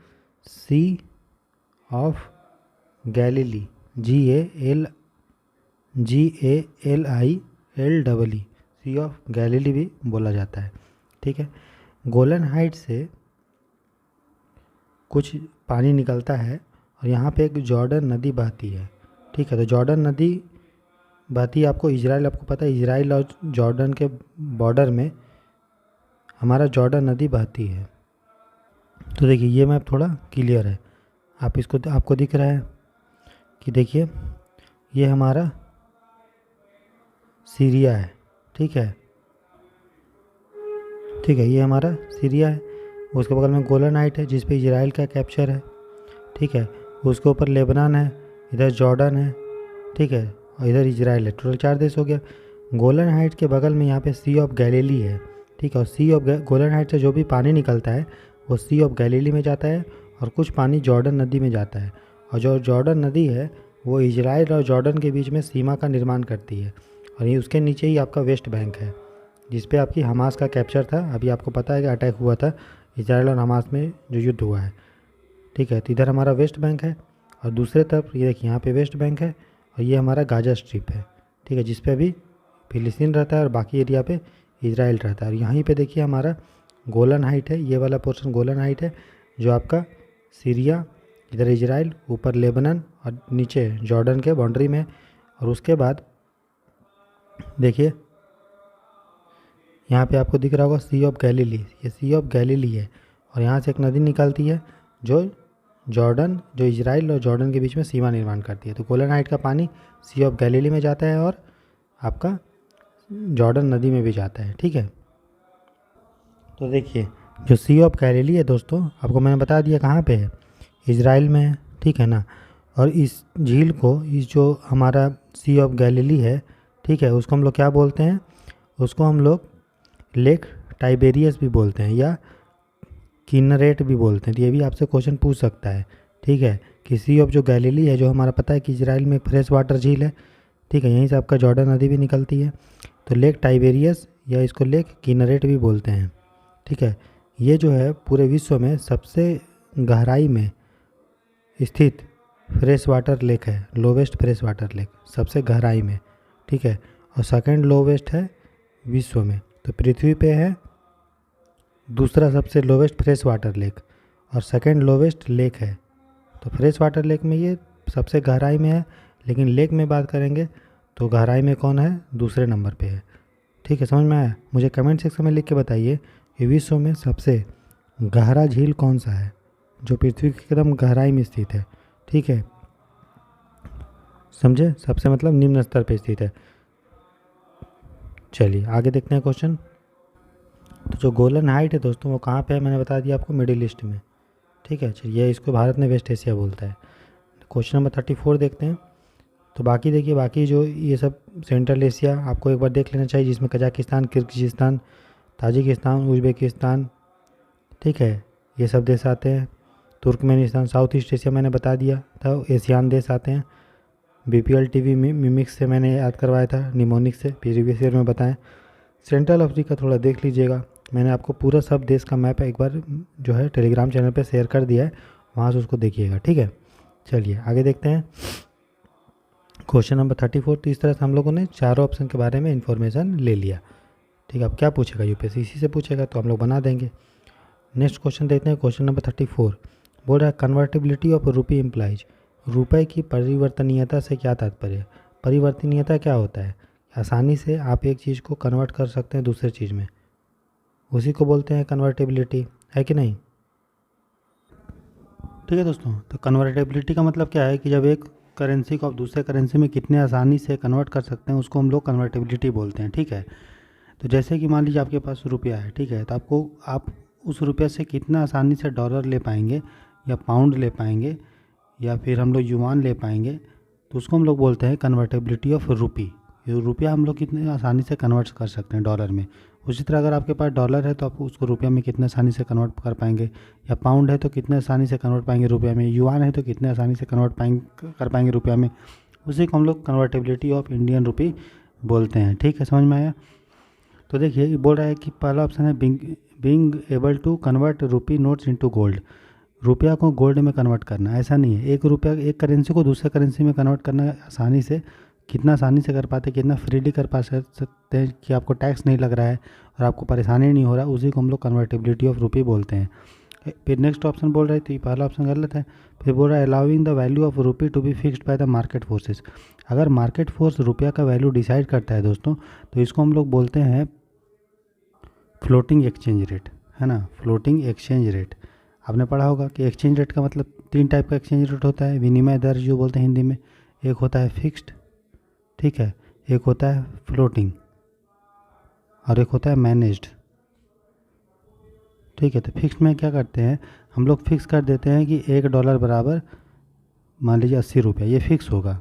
Sea of Galilee, GALILI, sea of Galilee भी बोला जाता है, ठीक है। गोलन हाइट से कुछ पानी निकलता है और यहाँ पे एक जॉर्डन नदी बहती है, ठीक है। तो जॉर्डन नदी बहती है, आपको इजराइल, आपको पता है इजराइल और जॉर्डन के बॉर्डर में हमारा जॉर्डन नदी बहती है। तो देखिए ये मैप थोड़ा क्लियर है, आप इसको, आपको दिख रहा है कि देखिए ये हमारा सीरिया है, ठीक है, ठीक है, ये हमारा सीरिया है। उसके बगल में गोलन हाइट है जिस पे इजराइल का कैप्चर है, ठीक है। उसके ऊपर लेबनान है, इधर जॉर्डन है, ठीक है, और इधर इजराइल है। टोटल 4 देश हो गया। गोलन हाइट के बगल में यहाँ पे सी ऑफ गैलीली है, ठीक है। और सी ऑफ गोलन हाइट से जो भी पानी निकलता है वो सी ऑफ गैलीली में जाता है और कुछ पानी जॉर्डन नदी में जाता है। और जो जॉर्डन नदी है वो इजराइल और जॉर्डन के बीच में सीमा का निर्माण करती है। और ये उसके नीचे ही आपका वेस्ट बैंक है जिस पे आपकी हमास का कैप्चर था। अभी आपको पता है कि अटैक हुआ था इजराइल और हमास में जो युद्ध हुआ है, ठीक है। तो इधर हमारा वेस्ट बैंक है और दूसरे तरफ ये देखिए यहाँ पे वेस्ट बैंक है और ये हमारा गाजा स्ट्रिप है, ठीक है, जिस पे अभी फिलिस्तीन रहता है और बाकी एरिया पे इजराइल रहता है। और यहीं पे देखिए हमारा गोलन हाइट है, ये वाला पोर्शन गोलन हाइट है जो आपका सीरिया, इधर इजराइल, ऊपर लेबनान और नीचे जॉर्डन के बाउंड्री में। और उसके बाद देखिए यहाँ पे आपको दिख रहा होगा सी ऑफ गैलीली, ये सी ऑफ गैलीली है और यहाँ से एक नदी निकलती है जो जॉर्डन, जो इजराइल और जॉर्डन के बीच में सीमा निर्माण करती है। तो गोलन हाइट का पानी सी ऑफ गैलीली में जाता है और आपका जॉर्डन नदी में भी जाता है, ठीक है। तो देखिए जो सी ऑफ गैलीली है दोस्तों, आपको मैंने बता दिया कहाँ पे है, इजराइल में है, ठीक है ना। और इस झील को, इस जो हमारा सी ऑफ गैलीली है, ठीक है, उसको हम लोग क्या बोलते हैं, उसको हम लोग लेक टाइबेरियस भी बोलते हैं या किन्नरेट भी बोलते हैं। तो ये भी आपसे क्वेश्चन पूछ सकता है, ठीक है, कि सी ऑफ जो गैलीली है, जो हमारा पता है कि इजराइल में फ्रेश वाटर झील है, ठीक है, यहीं से आपका जॉर्डन नदी भी निकलती है। तो लेक टाइबेरियस या इसको लेक किन्नरेट भी बोलते हैं, ठीक है। ये जो है पूरे विश्व में सबसे गहराई में स्थित फ्रेश वाटर लेक है, लोवेस्ट फ्रेश वाटर लेक सबसे गहराई में, ठीक है। और सेकंड लोवेस्ट है विश्व में। तो पृथ्वी पे है दूसरा सबसे लोवेस्ट फ्रेश वाटर लेक और सेकंड लोवेस्ट लेक है। तो फ्रेश वाटर लेक में ये सबसे गहराई में है, लेकिन लेक में बात करेंगे तो गहराई में कौन है, दूसरे नंबर पे है। ठीक है, समझ में आया? मुझे कमेंट सेक्शन में लिख के बताइए कि विश्व में सबसे गहरा झील कौन सा है जो पृथ्वी की एकदम गहराई में स्थित है। ठीक है, समझे? सबसे मतलब निम्न स्तर पे स्थित है। चलिए आगे देखते हैं क्वेश्चन। तो जो गोलन हाइट है दोस्तों वो कहाँ पे है, मैंने बता दिया आपको, मिडिल ईस्ट में। ठीक है, चलिए इसको भारत में वेस्ट एशिया बोलता है। क्वेश्चन नंबर 34 देखते हैं। तो बाकी देखिए, बाकी जो ये सब सेंट्रल एशिया आपको एक बार देख लेना चाहिए, जिसमें कजाकिस्तान, किर्गिस्तान, ताजिकिस्तान, उज्बेकिस्तान, ठीक है, ये सब देश आते हैं। तुर्कमेनिस्तान, साउथ ईस्ट एशिया मैंने बता दिया था, एशियान देश आते हैं। BPL TV में मिमिक्स से मैंने याद करवाया था, निमोनिक से प्रीवियस ईयर में बताएं। सेंट्रल अफ्रीका थोड़ा देख लीजिएगा, मैंने आपको पूरा सब देश का मैप एक बार जो है टेलीग्राम चैनल पे शेयर कर दिया है, वहाँ से उसको देखिएगा। ठीक है, चलिए आगे देखते हैं क्वेश्चन नंबर 34। तो इस तरह से हम लोगों ने चारों ऑप्शन के बारे में इन्फॉर्मेशन ले लिया। ठीक है, अब क्या पूछेगा यूपीएससी, इसी से पूछेगा तो हम लोग बना देंगे। नेक्स्ट क्वेश्चन देखते हैं, क्वेश्चन नंबर 34 बोल रहा है कन्वर्टिबिलिटी ऑफ रुपी इम्प्लाइज, रुपए की परिवर्तनीयता से क्या तात्पर्य है। परिवर्तनीयता क्या होता है, आसानी से आप एक चीज़ को कन्वर्ट कर सकते हैं दूसरे चीज़ में, उसी को बोलते हैं कन्वर्टिबिलिटी, है कि नहीं। ठीक है दोस्तों, तो कन्वर्टेबिलिटी का मतलब क्या है कि जब एक करेंसी को आप दूसरे करेंसी में कितने आसानी से कन्वर्ट कर सकते हैं उसको हम लोग कन्वर्टेबिलिटी बोलते हैं। ठीक है, तो जैसे कि मान लीजिए आपके पास रुपया है, ठीक है, तो आप उस रुपये से कितना आसानी से डॉलर ले पाएंगे या पाउंड ले पाएंगे या फिर हम लोग युआन ले पाएंगे, तो उसको हम लोग बोलते हैं कन्वर्टेबिलिटी ऑफ रुपी। ये रुपया हम लोग कितने आसानी से कन्वर्ट कर सकते हैं डॉलर में। उसी तरह अगर आपके पास डॉलर है तो आप उसको रुपया में कितने आसानी से कन्वर्ट कर पाएंगे, या पाउंड है तो कितने आसानी से कन्वर्ट पाएंगे रुपया में, युआन है तो कितने आसानी से कन्वर्ट कर पाएंगे रुपया में, उसी को हम लोग कन्वर्टेबिलिटी ऑफ इंडियन रुपी बोलते हैं। ठीक है, समझ में आया? तो देखिए ये बोल रहा है कि पहला ऑप्शन है being able to convert rupee notes into gold, रुपया को गोल्ड में कन्वर्ट करना। ऐसा नहीं है, एक करेंसी को दूसरे करेंसी में कन्वर्ट करना आसानी से, कितना आसानी से कर पाते, कितना फ्रीली कर पा सकते हैं कि आपको टैक्स नहीं लग रहा है और आपको परेशानी नहीं हो रहा, उसी को हम लोग कन्वर्टेबिलिटी ऑफ रुपी बोलते हैं। फिर नेक्स्ट ऑप्शन बोल रहा है, तो ये पहला ऑप्शन गलत है। फिर बोल रहा है allowing the value of rupee to be fixed by the market forces, अगर मार्केट फोर्स रुपया का वैल्यू डिसाइड करता है दोस्तों तो इसको हम लोग बोलते हैं फ्लोटिंग एक्सचेंज रेट, है ना। फ्लोटिंग एक्सचेंज रेट आपने पढ़ा होगा कि एक्सचेंज रेट का मतलब 3 टाइप का एक्सचेंज रेट होता है, विनिमय दर जो बोलते हैं हिंदी में, एक होता है फिक्स्ड, ठीक है, एक होता है फ्लोटिंग और एक होता है मैनेज्ड। ठीक है, तो फिक्स्ड में क्या करते हैं हम लोग, फिक्स कर देते हैं कि $1 बराबर मान लीजिए 80 रुपये, ये फिक्स होगा,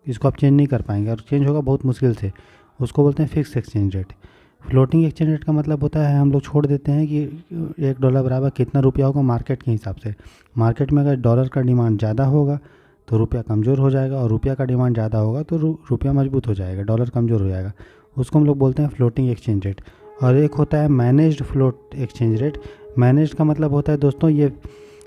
इसको आप चेंज नहीं कर पाएंगे और चेंज होगा बहुत मुश्किल से, उसको बोलते हैं fix exchange rate. Floating exchange rate का मतलब होता है हम लोग छोड़ देते हैं कि $1 बराबर कितना रुपया होगा मार्केट के हिसाब से। मार्केट में अगर डॉलर का डिमांड ज़्यादा होगा तो रुपया कमज़ोर हो जाएगा और रुपया का डिमांड ज़्यादा होगा तो रुपया मजबूत हो जाएगा, डॉलर कमज़ोर हो जाएगा, उसको हम लोग बोलते हैं फ्लोटिंग एक्सचेंज रेट। और एक होता है managed float exchange rate. Managed का मतलब होता है दोस्तों ये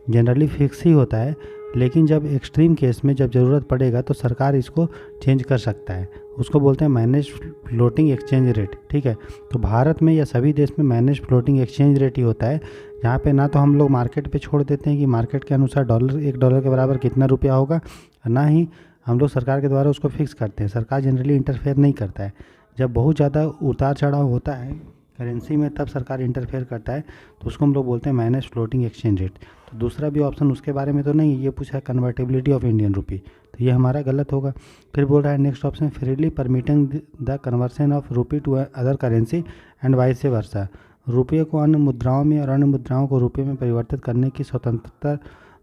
जनरली फिक्स ही होता है, लेकिन जब एक्सट्रीम केस में जब ज़रूरत पड़ेगा तो सरकार इसको चेंज कर सकता है, उसको बोलते हैं मैनेज फ्लोटिंग एक्सचेंज रेट। ठीक है, तो भारत में या सभी देश में मैनेज फ्लोटिंग एक्सचेंज रेट ही होता है, जहाँ पे ना तो हम लोग मार्केट पे छोड़ देते हैं कि मार्केट के अनुसार $1 के बराबर कितना रुपया होगा, ना ही हम लोग सरकार के द्वारा उसको फिक्स करते हैं। सरकार जनरली इंटरफेयर नहीं करता है, जब बहुत ज़्यादा उतार चढ़ाव होता है करेंसी में तब सरकार इंटरफेयर करता है, तो उसको हम लोग बोलते हैं मैनेज फ्लोटिंग एक्सचेंज रेट। तो दूसरा भी ऑप्शन उसके बारे में तो नहीं, ये पूछा है कन्वर्टेबिलिटी ऑफ इंडियन रुपी, तो ये हमारा गलत होगा। फिर बोल रहा है next option freely permitting the conversion of rupee to other currency and vice versa, रुपये को अन्य मुद्राओं में और अन्य मुद्राओं को रुपये में परिवर्तित करने की स्वतंत्रता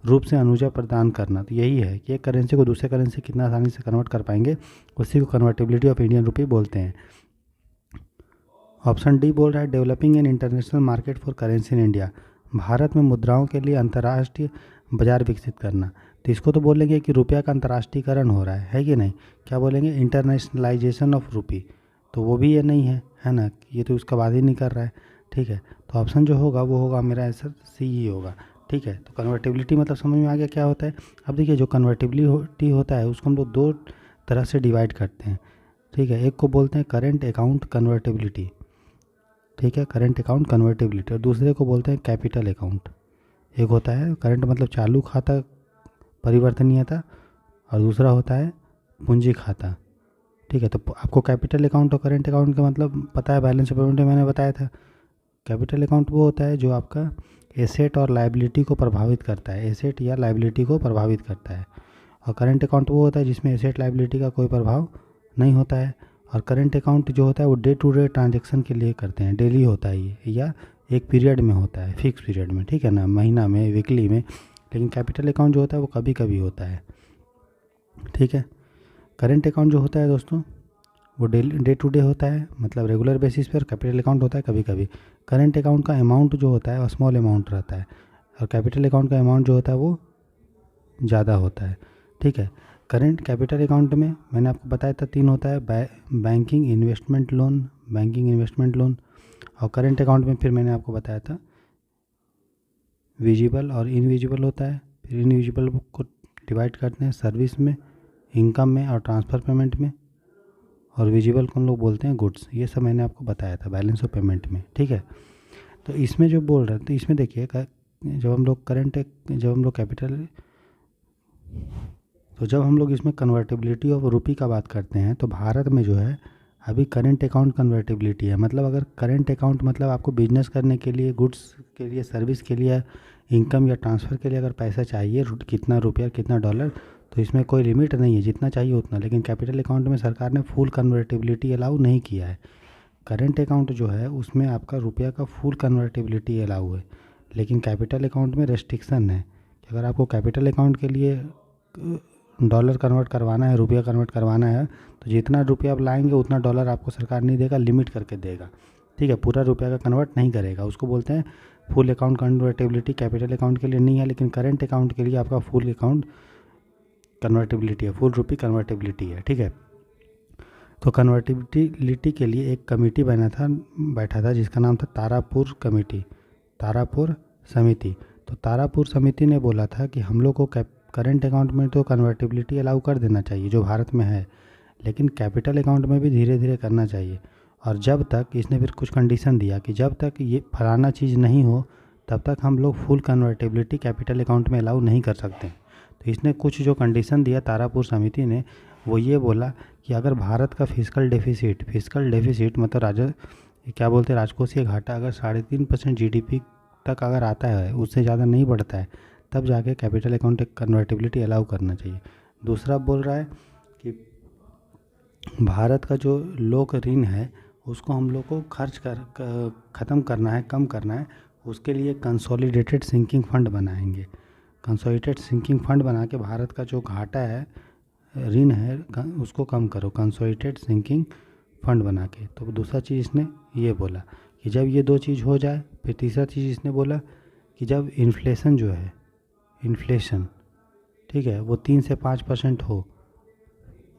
रूप से अनुजा प्रदान करना। तो यही है कि एक करेंसी को दूसरे करेंसी कितना आसानी से कन्वर्ट कर पाएंगे, उसी को कन्वर्टेबिलिटी ऑफ इंडियन रुपी बोलते हैं। ऑप्शन डी बोल रहा है developing an international market for currency in India, Bharat में मुद्राओं के लिए अंतर्राष्ट्रीय बाजार विकसित करना। तो इसको तो बोलेंगे कि रुपया का अंतर्राष्ट्रीयकरण हो रहा है कि नहीं, क्या बोलेंगे इंटरनेशनलाइजेशन ऑफ रुपी, तो वो भी ये नहीं है ना, ये तो उसका बात ही नहीं कर रहा है। ठीक है, तो ऑप्शन जो होगा वो होगा मेरा आंसर सी ही होगा। ठीक है, तो कन्वर्टेबिलिटी मतलब समझ में आ गया क्या होता है। अब देखिए जो कन्वर्टेबिलिटी होता है उसको हम लोग 2 तरह से डिवाइड करते हैं। ठीक है, एक को बोलते हैं करेंट अकाउंट कन्वर्टेबिलिटी, ठीक है, करंट अकाउंट कन्वर्टेबिलिटी, और दूसरे को बोलते हैं कैपिटल अकाउंट। एक होता है करंट मतलब चालू खाता परिवर्तनीयता और दूसरा होता है पूंजी खाता। ठीक है, तो आपको कैपिटल अकाउंट और करेंट अकाउंट का मतलब पता है, बैलेंस ऑफ पेमेंट में मैंने बताया था। कैपिटल अकाउंट वो होता है जो आपका एसेट और लायबिलिटी को प्रभावित करता है, एसेट या लायबिलिटी को प्रभावित करता है। और करेंट अकाउंट वो होता है जिसमें एसेट लायबिलिटी का कोई प्रभाव नहीं होता है। और करेंट अकाउंट जो होता है वो डे टू डे ट्रांजेक्शन के लिए करते हैं, डेली होता है ये, या एक पीरियड में होता है, फिक्स पीरियड में, ठीक है ना, महीना में, वीकली में। लेकिन कैपिटल अकाउंट जो होता है वो कभी कभी होता है। ठीक है, करेंट अकाउंट जो होता है दोस्तों वो डे टू डे होता है, मतलब रेगुलर बेसिस पे। और कैपिटल अकाउंट होता है कभी कभी। करेंट अकाउंट का अमाउंट जो होता है वो स्मॉल अमाउंट रहता है, और कैपिटल अकाउंट का अमाउंट जो होता है वो ज़्यादा होता है। ठीक है, करेंट कैपिटल अकाउंट में मैंने आपको बताया था 3 होता है, banking investment loan, banking investment loan. और करेंट अकाउंट में फिर मैंने आपको बताया था विजिबल और इनविजिबल होता है। फिर इनविजिबल को डिवाइड करते हैं सर्विस में, इनकम में और ट्रांसफ़र पेमेंट में। और विजिबल को हम लोग बोलते हैं गुड्स। ये सब मैंने आपको बताया था बैलेंस ऑफ पेमेंट में। ठीक है, तो इसमें जो बोल रहे हैं, तो इसमें देखिए जब हम लोग कैपिटल, तो जब हम लोग इसमें कन्वर्टिबिलिटी ऑफ रुपी का बात करते हैं, तो भारत में जो है अभी करेंट अकाउंट कन्वर्टिबिलिटी है। मतलब अगर करेंट अकाउंट मतलब आपको बिजनेस करने के लिए, गुड्स के लिए, सर्विस के लिए, इनकम या ट्रांसफ़र के लिए अगर पैसा चाहिए, कितना रुपया कितना डॉलर, तो इसमें कोई लिमिट नहीं है, जितना चाहिए उतना। लेकिन कैपिटल अकाउंट में सरकार ने फुल कन्वर्टिबिलिटी अलाउ नहीं किया है। करेंट अकाउंट जो है उसमें आपका रुपया का फुल कन्वर्टिबिलिटी अलाउ है, लेकिन कैपिटल अकाउंट में रेस्ट्रिक्शन है कि अगर आपको कैपिटल अकाउंट के लिए डॉलर कन्वर्ट करवाना है, रुपया कन्वर्ट करवाना है, तो जितना रुपया आप लाएंगे उतना डॉलर आपको सरकार नहीं देगा, लिमिट करके देगा। ठीक है, पूरा रुपया का कन्वर्ट नहीं करेगा, उसको बोलते हैं full account convertibility. Capital account के लिए नहीं है, लेकिन करेंट अकाउंट के लिए आपका फुल अकाउंट कन्वर्टेबिलिटी है, फुल रुपी कन्वर्टेबिलिटी है। ठीक है, तो कन्वर्टिबिलिटी के लिए एक कमेटी बैठा था जिसका नाम था तारापुर कमेटी, तारापुर समिति। तो तारापुर समिति ने बोला था कि हम लोग को करेंट अकाउंट में तो कन्वर्टिबिलिटी अलाउ कर देना चाहिए जो भारत में है, लेकिन कैपिटल अकाउंट में भी धीरे धीरे करना चाहिए। और जब तक, इसने फिर कुछ कंडीशन दिया कि जब तक ये फलाना चीज़ नहीं हो तब तक हम लोग फुल कन्वर्टिबिलिटी कैपिटल अकाउंट में अलाउ नहीं कर सकते। तो इसने कुछ जो कंडीशन दिया तारापुर समिति ने, वो ये बोला कि अगर भारत का फिजिकल डेफिसिट मतलब क्या बोलते हैं, राजकोषीय घाटा अगर 3.5% GDP तक अगर आता है, उससे ज़्यादा नहीं बढ़ता है, तब जाके कैपिटल अकाउंट कन्वर्टिबिलिटी अलाउ करना चाहिए। दूसरा बोल रहा है कि भारत का जो लोक ऋण है उसको हम लोग को ख़त्म करना है, कम करना है। उसके लिए कंसोलिडेटेड सिंकिंग फंड बनाएंगे। कंसोलिडेटेड सिंकिंग फंड बना के भारत का जो घाटा है, ऋण है, उसको कम करो, कंसोलिडेटेड सिंकिंग फंड बना के। तो दूसरा चीज़ इसने ये बोला कि जब ये 2 चीज़ हो जाए, फिर तीसरा चीज़ इसने बोला कि जब इन्फ्लेशन जो है, इन्फ्लेशन, ठीक है, वो 3 से 5% हो।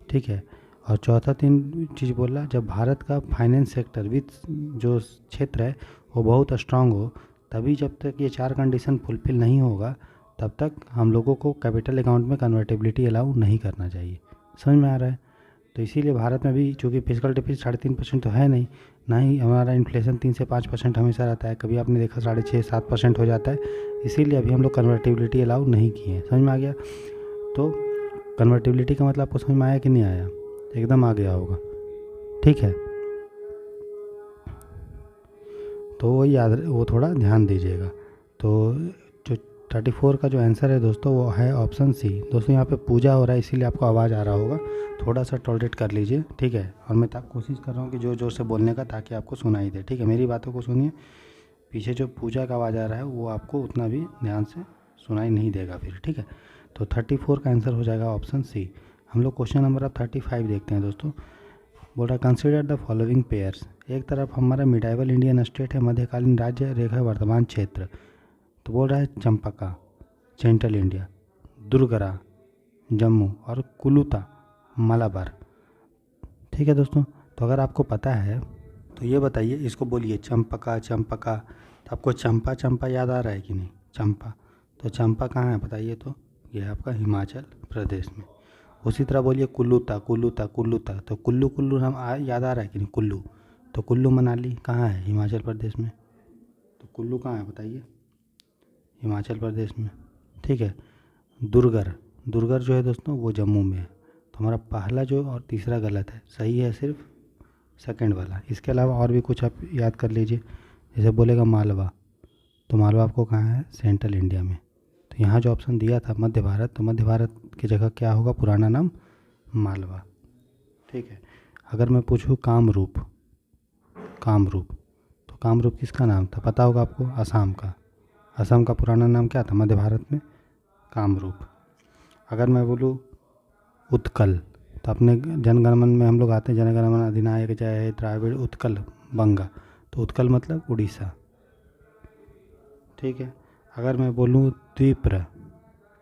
ठीक है, और चौथा 3 चीज़ बोला, जब भारत का फाइनेंस सेक्टर, वित्त जो क्षेत्र है वो बहुत स्ट्रांग हो, तभी जब तक ये 4 कंडीशन फुलफिल नहीं होगा तब तक हम लोगों को कैपिटल अकाउंट में कन्वर्टिबिलिटी अलाउ नहीं करना चाहिए। समझ में आ रहा है? तो इसीलिए भारत में भी चूँकि फिजिकल डेफिसिट 3.5% तो है नहीं, ना ही हमारा इन्फ्लेशन 3 से 5% हमेशा रहता है, कभी आपने देखा 6.5-7% हो जाता है। इसीलिए अभी हम लोग कन्वर्टिबिलिटी अलाउ नहीं किए हैं। समझ में आ गया? तो कन्वर्टिबिलिटी का मतलब आपको समझ में आया कि नहीं आया? एकदम आ गया होगा। ठीक है, तो वो थोड़ा ध्यान दीजिएगा। तो जो 34 का जो आंसर है दोस्तों वो है ऑप्शन सी। दोस्तों यहाँ पे पूजा हो रहा है इसीलिए आपको आवाज़ आ रहा होगा, थोड़ा सा टॉलरेट कर लीजिए। ठीक है, और मैं कोशिश कर रहा हूँ कि जोर जोर से बोलने का, ताकि आपको सुनाई दे। ठीक है, मेरी बातों को सुनिए, पीछे जो पूजा का आवाज़ आ रहा है वो आपको उतना भी ध्यान से सुनाई नहीं देगा फिर। ठीक है, तो 34 का आंसर हो जाएगा ऑप्शन सी। हम लोग क्वेश्चन नंबर अब 35 देखते हैं दोस्तों। बोल रहा है कंसिडर द फॉलोइंग पेयर्स। एक तरफ हमारा मिडाइवल इंडियन स्टेट है, मध्यकालीन राज्य रेखा वर्तमान क्षेत्र। तो बोल रहा है चंपका, सेंट्रल इंडिया, दुर्गरा, जम्मू, और कुलुता, मलाबार। ठीक है दोस्तों, तो अगर आपको पता है तो ये बताइए, इसको बोलिए चंपका चंपका। तो आपको चंपा चंपा याद आ रहा है कि नहीं? चंपा, तो चंपा कहाँ है बताइए? तो ये है आपका हिमाचल प्रदेश में। उसी तरह बोलिए कुल्लूता कुल्लूता कुल्लूता, तो कुल्लू कुल्लू नाम याद आ रहा है कि नहीं? कुल्लू, तो कुल्लू मनाली कहाँ है? हिमाचल प्रदेश में। तो कुल्लू कहाँ है बताइए? हिमाचल प्रदेश में। ठीक है, दुर्गर, दुर्गर जो है दोस्तों वो जम्मू में है। तो हमारा पहला जो और तीसरा गलत है, सही है सिर्फ सेकंड वाला। इसके अलावा और भी कुछ आप याद कर लीजिए, जैसे बोलेगा मालवा, तो मालवा आपको कहाँ है? सेंट्रल इंडिया में। तो यहाँ जो ऑप्शन दिया था मध्य भारत, तो मध्य भारत की जगह क्या होगा? पुराना नाम मालवा। ठीक है। अगर मैं पूछूँ कामरूप, कामरूप, तो कामरूप किसका नाम था? पता होगा आपको, असम का। असम का पुराना नाम क्या था मध्य भारत में? कामरूप। अगर मैं बोलूँ उत्कल, तो अपने जनगणमन में हम लोग आते हैं, जनगणमन अधिनायक जय द्राविड़ उत्कल बंगा, तो उत्कल मतलब उड़ीसा। ठीक है। अगर मैं बोलूँ द्विप्र,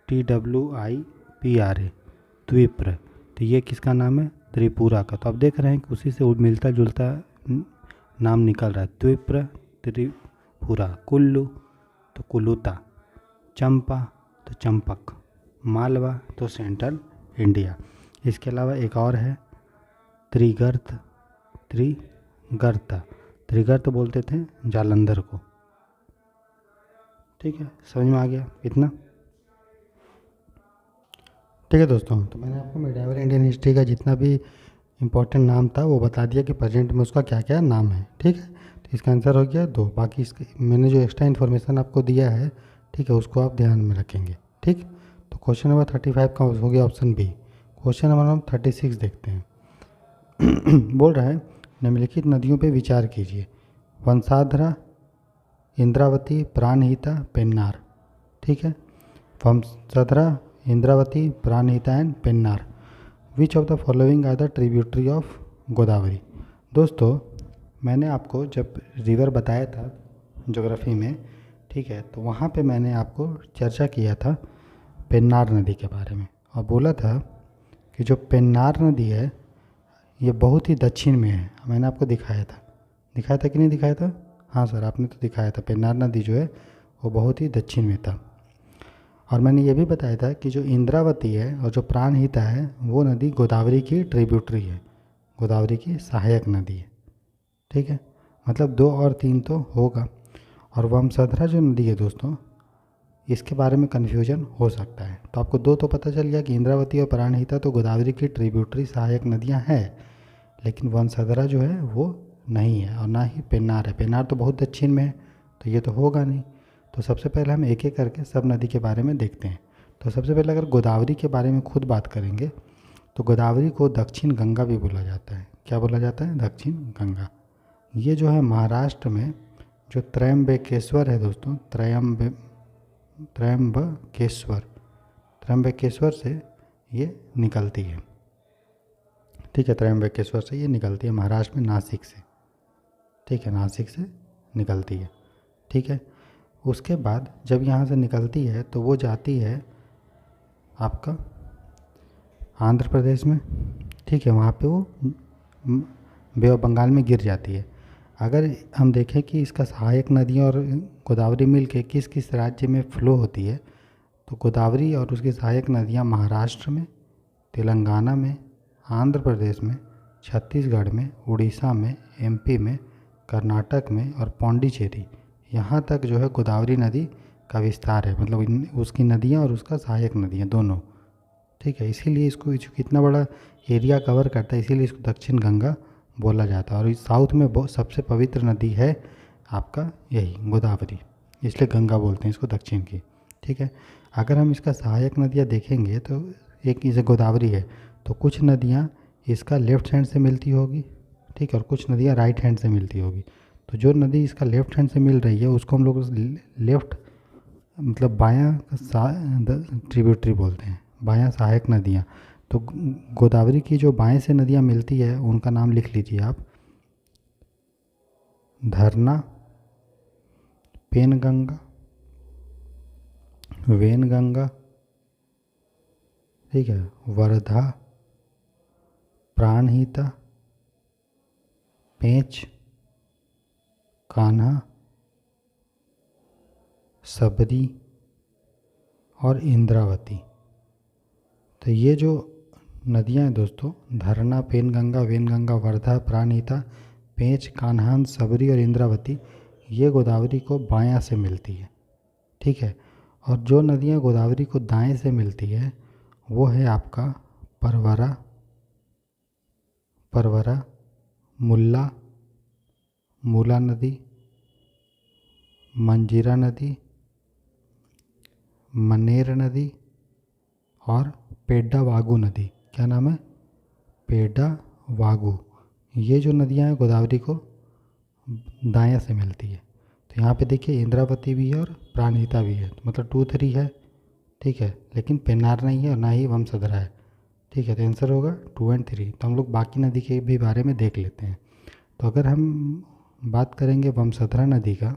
TWIPRA, द्विप्र, तो ये किसका नाम है? त्रिपुरा का। तो आप देख रहे हैं कि उसी से मिलता जुलता नाम निकल रहा है। द्विप्र, त्रिपुरा। कुल्लू तो कुलूता, चंपा तो चंपक, मालवा तो सेंट्रल इंडिया। इसके अलावा एक और है त्रिगर्त, त्रिगर्त, त्रिगर्त बोलते थे जालंधर को। ठीक है, समझ में आ गया इतना? ठीक है दोस्तों, तो मैंने आपको मिडाइवल इंडियन हिस्ट्री का जितना भी इम्पोर्टेंट नाम था वो बता दिया कि प्रेजेंट में उसका क्या क्या नाम है। ठीक है, तो इसका आंसर हो गया 2। बाकी इसके मैंने जो एक्स्ट्रा इन्फॉर्मेशन आपको दिया है, ठीक है, उसको आप ध्यान में रखेंगे। ठीक, तो क्वेश्चन नंबर 35 का हो गया ऑप्शन बी। क्वेश्चन नंबर 36 देखते हैं। बोल रहा है निम्नलिखित नदियों पे विचार कीजिए। वंशाधरा, इंद्रावती, प्राणहिता, पेन्नार। ठीक है, Vamsadhara, Indravati, Pranahita and Pennar. Which of the following are the tributary of Godavari. दोस्तों, मैंने आपको जब रिवर बताया था ज्योग्राफी में, ठीक है, तो वहाँ पे मैंने आपको चर्चा किया था पेन्नार नदी के बारे में, और बोला था कि जो पेन्नार नदी है ये बहुत ही दक्षिण में है। मैंने आपको दिखाया था कि नहीं दिखाया था? हाँ सर, आपने तो दिखाया था। पेन्नार नदी जो है वो बहुत ही दक्षिण में था। और मैंने ये भी बताया था कि जो इंद्रावती है और जो प्राणहिता है वो नदी गोदावरी की ट्रिब्यूटरी है, गोदावरी की सहायक नदी है। ठीक है, मतलब 2 और 3 तो होगा। और वंशधरा जो नदी है दोस्तों, इसके बारे में कन्फ्यूजन हो सकता है। तो आपको 2 तो पता चल गया कि इंद्रावती और प्राणहिता तो गोदावरी की ट्रिब्यूटरी सहायक नदियाँ हैं, लेकिन वंशधरा जो है वो नहीं है, और ना ही पेन्नार है। पेन्नार तो बहुत दक्षिण में है, तो ये तो होगा नहीं। तो सबसे पहले हम एक एक करके सब नदी के बारे में देखते हैं। तो सबसे पहले अगर गोदावरी के बारे में खुद बात करेंगे तो गोदावरी को दक्षिण गंगा भी बोला जाता है। क्या बोला जाता है? दक्षिण गंगा। ये जो है महाराष्ट्र में जो त्रयंबकेश्वर है दोस्तों, त्रयंबकेश्वर से ये निकलती है। ठीक है, त्रयंबकेश्वर से ये निकलती है महाराष्ट्र में, नासिक से। ठीक है, नासिक से निकलती है। ठीक है, उसके बाद जब यहाँ से निकलती है तो वो जाती है आपका आंध्र प्रदेश में। ठीक है, वहाँ पे वो बे ऑफ बंगाल में गिर जाती है। अगर हम देखें कि इसका सहायक नदियाँ और गोदावरी मिल के किस किस राज्य में फ्लो होती है, तो गोदावरी और उसकी सहायक नदियाँ महाराष्ट्र में, तेलंगाना में, आंध्र प्रदेश में, छत्तीसगढ़ में, उड़ीसा में, MP में, कर्नाटक में और पौंडीचेरी, यहाँ तक जो है गोदावरी नदी का विस्तार है। मतलब उसकी नदियाँ और उसका सहायक नदियाँ दोनों। ठीक है, इसीलिए इसको कितना बड़ा एरिया कवर करता है, इसीलिए इसको दक्षिण गंगा बोला जाता है। और इस साउथ में बहुत सबसे पवित्र नदी है आपका यही गोदावरी, इसलिए गंगा बोलते हैं इसको दक्षिण की। ठीक है, अगर हम इसका सहायक नदियाँ देखेंगे तो एक इसे गोदावरी है, तो कुछ नदियाँ इसका लेफ्ट हैंड से मिलती होगी, ठीक है, और कुछ नदियाँ राइट हैंड से मिलती होगी। तो जो नदी इसका लेफ्ट हैंड से मिल रही है उसको हम लोग लेफ्ट मतलब बायां ट्रिब्यूटरी बोलते हैं, बायां सहायक नदियाँ। तो गोदावरी की जो बाएं से नदियाँ मिलती है उनका नाम लिख लीजिए आप, धरना, पेनगंगा, वेनगंगा, ठीक है, वर्धा, प्राणहिता, पेंच, कान्हा, सबरी और इंद्रावती। तो ये जो नदियाँ हैं दोस्तों, धरना, पेनगंगा, वेनगंगा, वर्धा, प्राणहिता, पेंच, कान्हा, सबरी और इंद्रावती, ये गोदावरी को बायां से मिलती है। ठीक है, और जो नदियाँ गोदावरी को दाएं से मिलती है वो है आपका परवरा, मुल्ला, मूला नदी, मंजीरा नदी, मनेर नदी और पेड्डा वागू नदी। क्या नाम है? पेड्डा वागू। ये जो नदियाँ हैं गोदावरी को दायां से मिलती है। तो यहाँ पे देखिए इंद्रावती भी है और प्राणहिता भी है, तो मतलब 2-3 है, ठीक है। लेकिन पेन्नार नहीं है और ना ही वंशधरा है, ठीक है। तो आंसर होगा 2 और 3। तो हम लोग बाकी नदी के भी बारे में देख लेते हैं। तो अगर हम बात करेंगे वंशधरा नदी का,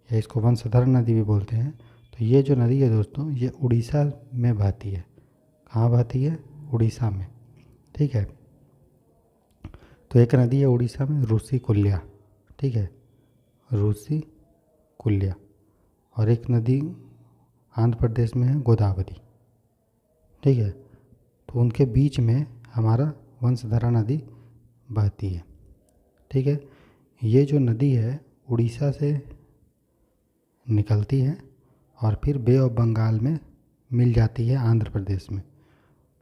या इसको वंशधरा नदी भी बोलते हैं, तो ये जो नदी है दोस्तों ये उड़ीसा में बहती है। कहाँ बहती है? उड़ीसा में, ठीक है। तो एक नदी है उड़ीसा में रूसी कुल्या, ठीक है, रूसी कुल्या। और एक नदी आंध्र प्रदेश में है गोदावरी, ठीक है। तो उनके बीच में हमारा वंशधरा नदी बहती है, ठीक है। ये जो नदी है उड़ीसा से निकलती है और फिर बे ऑफ बंगाल में मिल जाती है आंध्र प्रदेश में।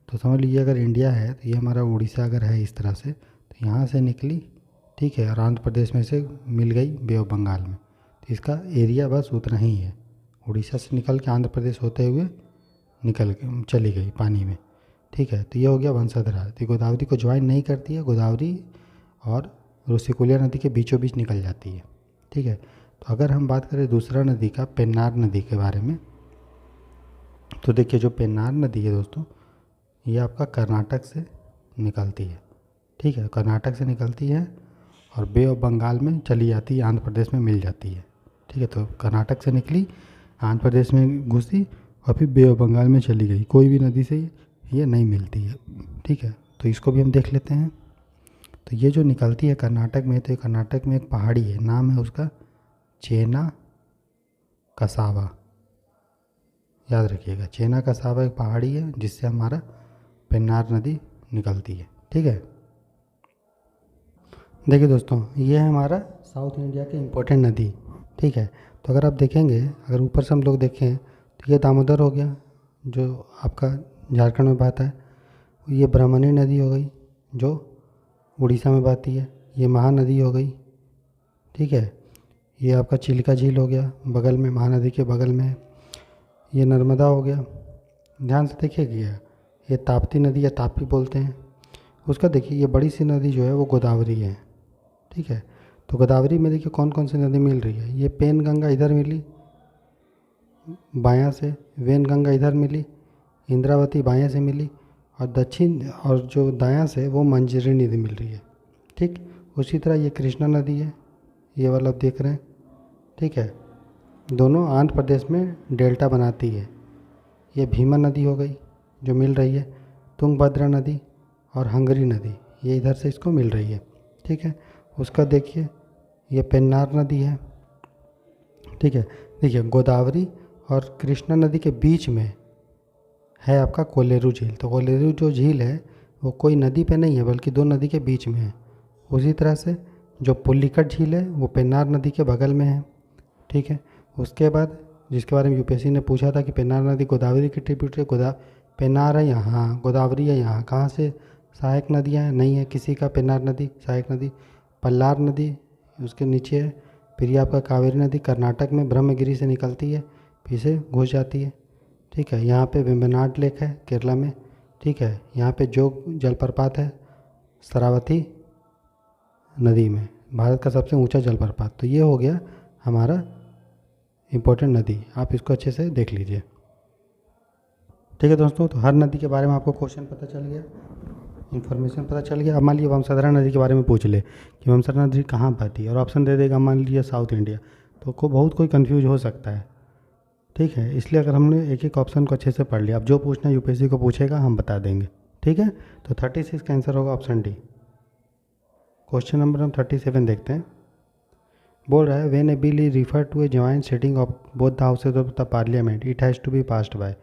तो समझ लीजिए अगर इंडिया है तो ये हमारा उड़ीसा अगर है इस तरह से, तो यहाँ से निकली, ठीक है, और आंध्र प्रदेश में से मिल गई बे ऑफ बंगाल में। तो इसका एरिया बस उतना ही है, उड़ीसा से निकल के आंध्र प्रदेश होते हुए निकल के चली गई पानी में, ठीक है। तो ये हो गया वंशधरा। तो गोदावरी को ज्वाइन नहीं करती है, गोदावरी और रूसीकुल्या नदी के बीचों बीच निकल जाती है, ठीक है। तो अगर हम बात करें दूसरा नदी का, पेन्नार नदी के बारे में, तो देखिए जो पेन्नार नदी है दोस्तों ये आपका कर्नाटक से निकलती है, ठीक है, कर्नाटक से निकलती है और बे ऑफ बंगाल में चली जाती है, आंध्र प्रदेश में मिल जाती है, ठीक है। तो कर्नाटक से निकली, आंध्र प्रदेश में घुसी और फिर बे ऑफ बंगाल में चली गई। कोई भी नदी से ये नहीं मिलती है, ठीक है। तो इसको भी हम देख लेते हैं। तो ये जो निकलती है कर्नाटक में, तो कर्नाटक में एक पहाड़ी है, नाम है उसका चेना कसावा, याद रखिएगा। चेना कसावा एक पहाड़ी है जिससे हमारा पेन्नार नदी निकलती है, ठीक है। देखिए दोस्तों ये है हमारा साउथ इंडिया की इम्पोर्टेंट नदी, ठीक है। तो अगर आप देखेंगे, अगर ऊपर से हम लोग देखें तो ये दामोदर हो गया जो आपका झारखंड में बहता है, ये ब्रह्मणी नदी हो गई जो उड़ीसा में बहती है, ये महानदी हो गई, ठीक है। ये आपका चिल्का झील हो गया बगल में, महानदी के बगल में। ये नर्मदा हो गया, ध्यान से देखिएगा। ये ताप्ती नदी या ताप्ती बोलते हैं उसका। देखिए ये बड़ी सी नदी जो है वो गोदावरी है, ठीक है। तो गोदावरी में देखिए कौन कौन सी नदी मिल रही है। ये पेन गंगा इधर मिली बायां से, वेन गंगा इधर मिली, इंद्रावती बायां से मिली, और दक्षिण और जो दायां से वो मंजरी नदी मिल रही है, ठीक। उसी तरह ये कृष्णा नदी है, ये वाला आप देख रहे हैं, ठीक है। दोनों आंध्र प्रदेश में डेल्टा बनाती है। ये भीमा नदी हो गई जो मिल रही है, तुंगभद्रा नदी और हंगरी नदी ये इधर से इसको मिल रही है, ठीक है। उसका देखिए ये पेन्नार नदी है, ठीक है। देखिए गोदावरी और कृष्णा नदी के बीच में है आपका कोलेरू झील। तो कोलेरू जो झील है वो कोई नदी पे नहीं है बल्कि दो नदी के बीच में है। उसी तरह से जो पुलिकट झील है वो पेन्नार नदी के बगल में है, ठीक है। उसके बाद जिसके बारे में यूपीएससी ने पूछा था कि पेन्नार नदी गोदावरी की ट्रिब्यूटरी, पेन्नार है यहाँ, गोदावरी है यहाँ, कहाँ से सहायक नदियाँ हैं, नहीं है किसी का पेन्नार नदी सहायक नदी। पल्लार नदी उसके नीचे है। फिर ये आपका कावेरी नदी कर्नाटक में ब्रह्मगिरी से निकलती है, फिर से घुस जाती है, ठीक है। यहाँ पे वेम्बनाड लेक है केरला में, ठीक है। यहाँ पे जोग जलप्रपात है शरावती नदी में, भारत का सबसे ऊंचा जलप्रपात। तो ये हो गया हमारा इम्पोर्टेंट नदी, आप इसको अच्छे से देख लीजिए, ठीक है दोस्तों। तो हर नदी के बारे में आपको क्वेश्चन पता चल गया, इन्फॉर्मेशन पता चल गया। अब मान लीजिए वंशधरा नदी के बारे में पूछ ले कि वंशधरा नदी कहाँ बहती है और ऑप्शन दे देगा मान लीजिए साउथ इंडिया, तो बहुत कोई कंफ्यूज हो सकता है, ठीक है। इसलिए अगर हमने एक एक ऑप्शन को अच्छे से पढ़ लिया, अब जो पूछना यूपीएससी को पूछेगा हम बता देंगे, ठीक है। तो 36 का आंसर होगा ऑप्शन डी। क्वेश्चन नंबर हम 37 देखते हैं। बोल रहा है when a bill is refer to a joint sitting of both the houses of the parliament it has to be passed by.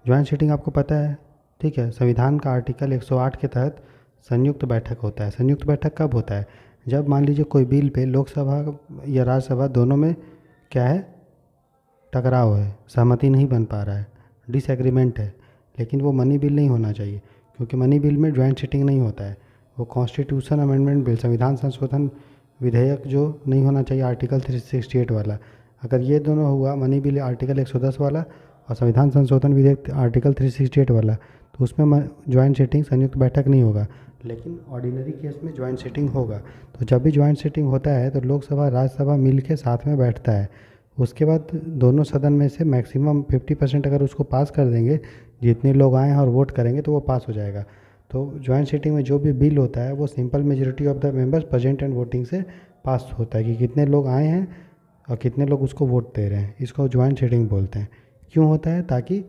Joint sitting आपको पता है, ठीक है। संविधान का आर्टिकल 108 के तहत संयुक्त बैठक होता है। संयुक्त बैठक कब होता है? जब मान लीजिए कोई बिल पे लोकसभा या राज्यसभा दोनों में क्या है, टकराव है, सहमति नहीं बन पा रहा है, डिसएग्रीमेंट है, लेकिन वो मनी बिल नहीं होना चाहिए, क्योंकि मनी बिल में जॉइंट सिटिंग नहीं होता है। वो कॉन्स्टिट्यूशन अमेंडमेंट बिल, संविधान संशोधन विधेयक जो नहीं होना चाहिए, आर्टिकल 368 वाला, अगर ये दोनों हुआ, मनी बिल आर्टिकल 110 वाला और संविधान संशोधन विधेयक आर्टिकल 368 वाला, तो उसमें जॉइंट सिटिंग संयुक्त बैठक नहीं होगा। लेकिन ऑर्डिनरी केस में जॉइंट सिटिंग होगा। तो जब भी जॉइंट सिटिंग होता है तो लोकसभा राज्यसभा मिल के साथ में बैठता है। उसके बाद दोनों सदन में से मैक्सिमम 50% अगर उसको पास कर देंगे, जितने लोग आए हैं और वोट करेंगे तो वो पास हो जाएगा। तो जॉइंट सिटिंग में जो भी बिल होता है वो simple majority of the members present and voting से पास होता है, कि कितने लोग आए हैं और कितने लोग उसको वोट दे रहे हैं। इसको जॉइंट सिटिंग बोलते हैं। क्यों होता है? ताकि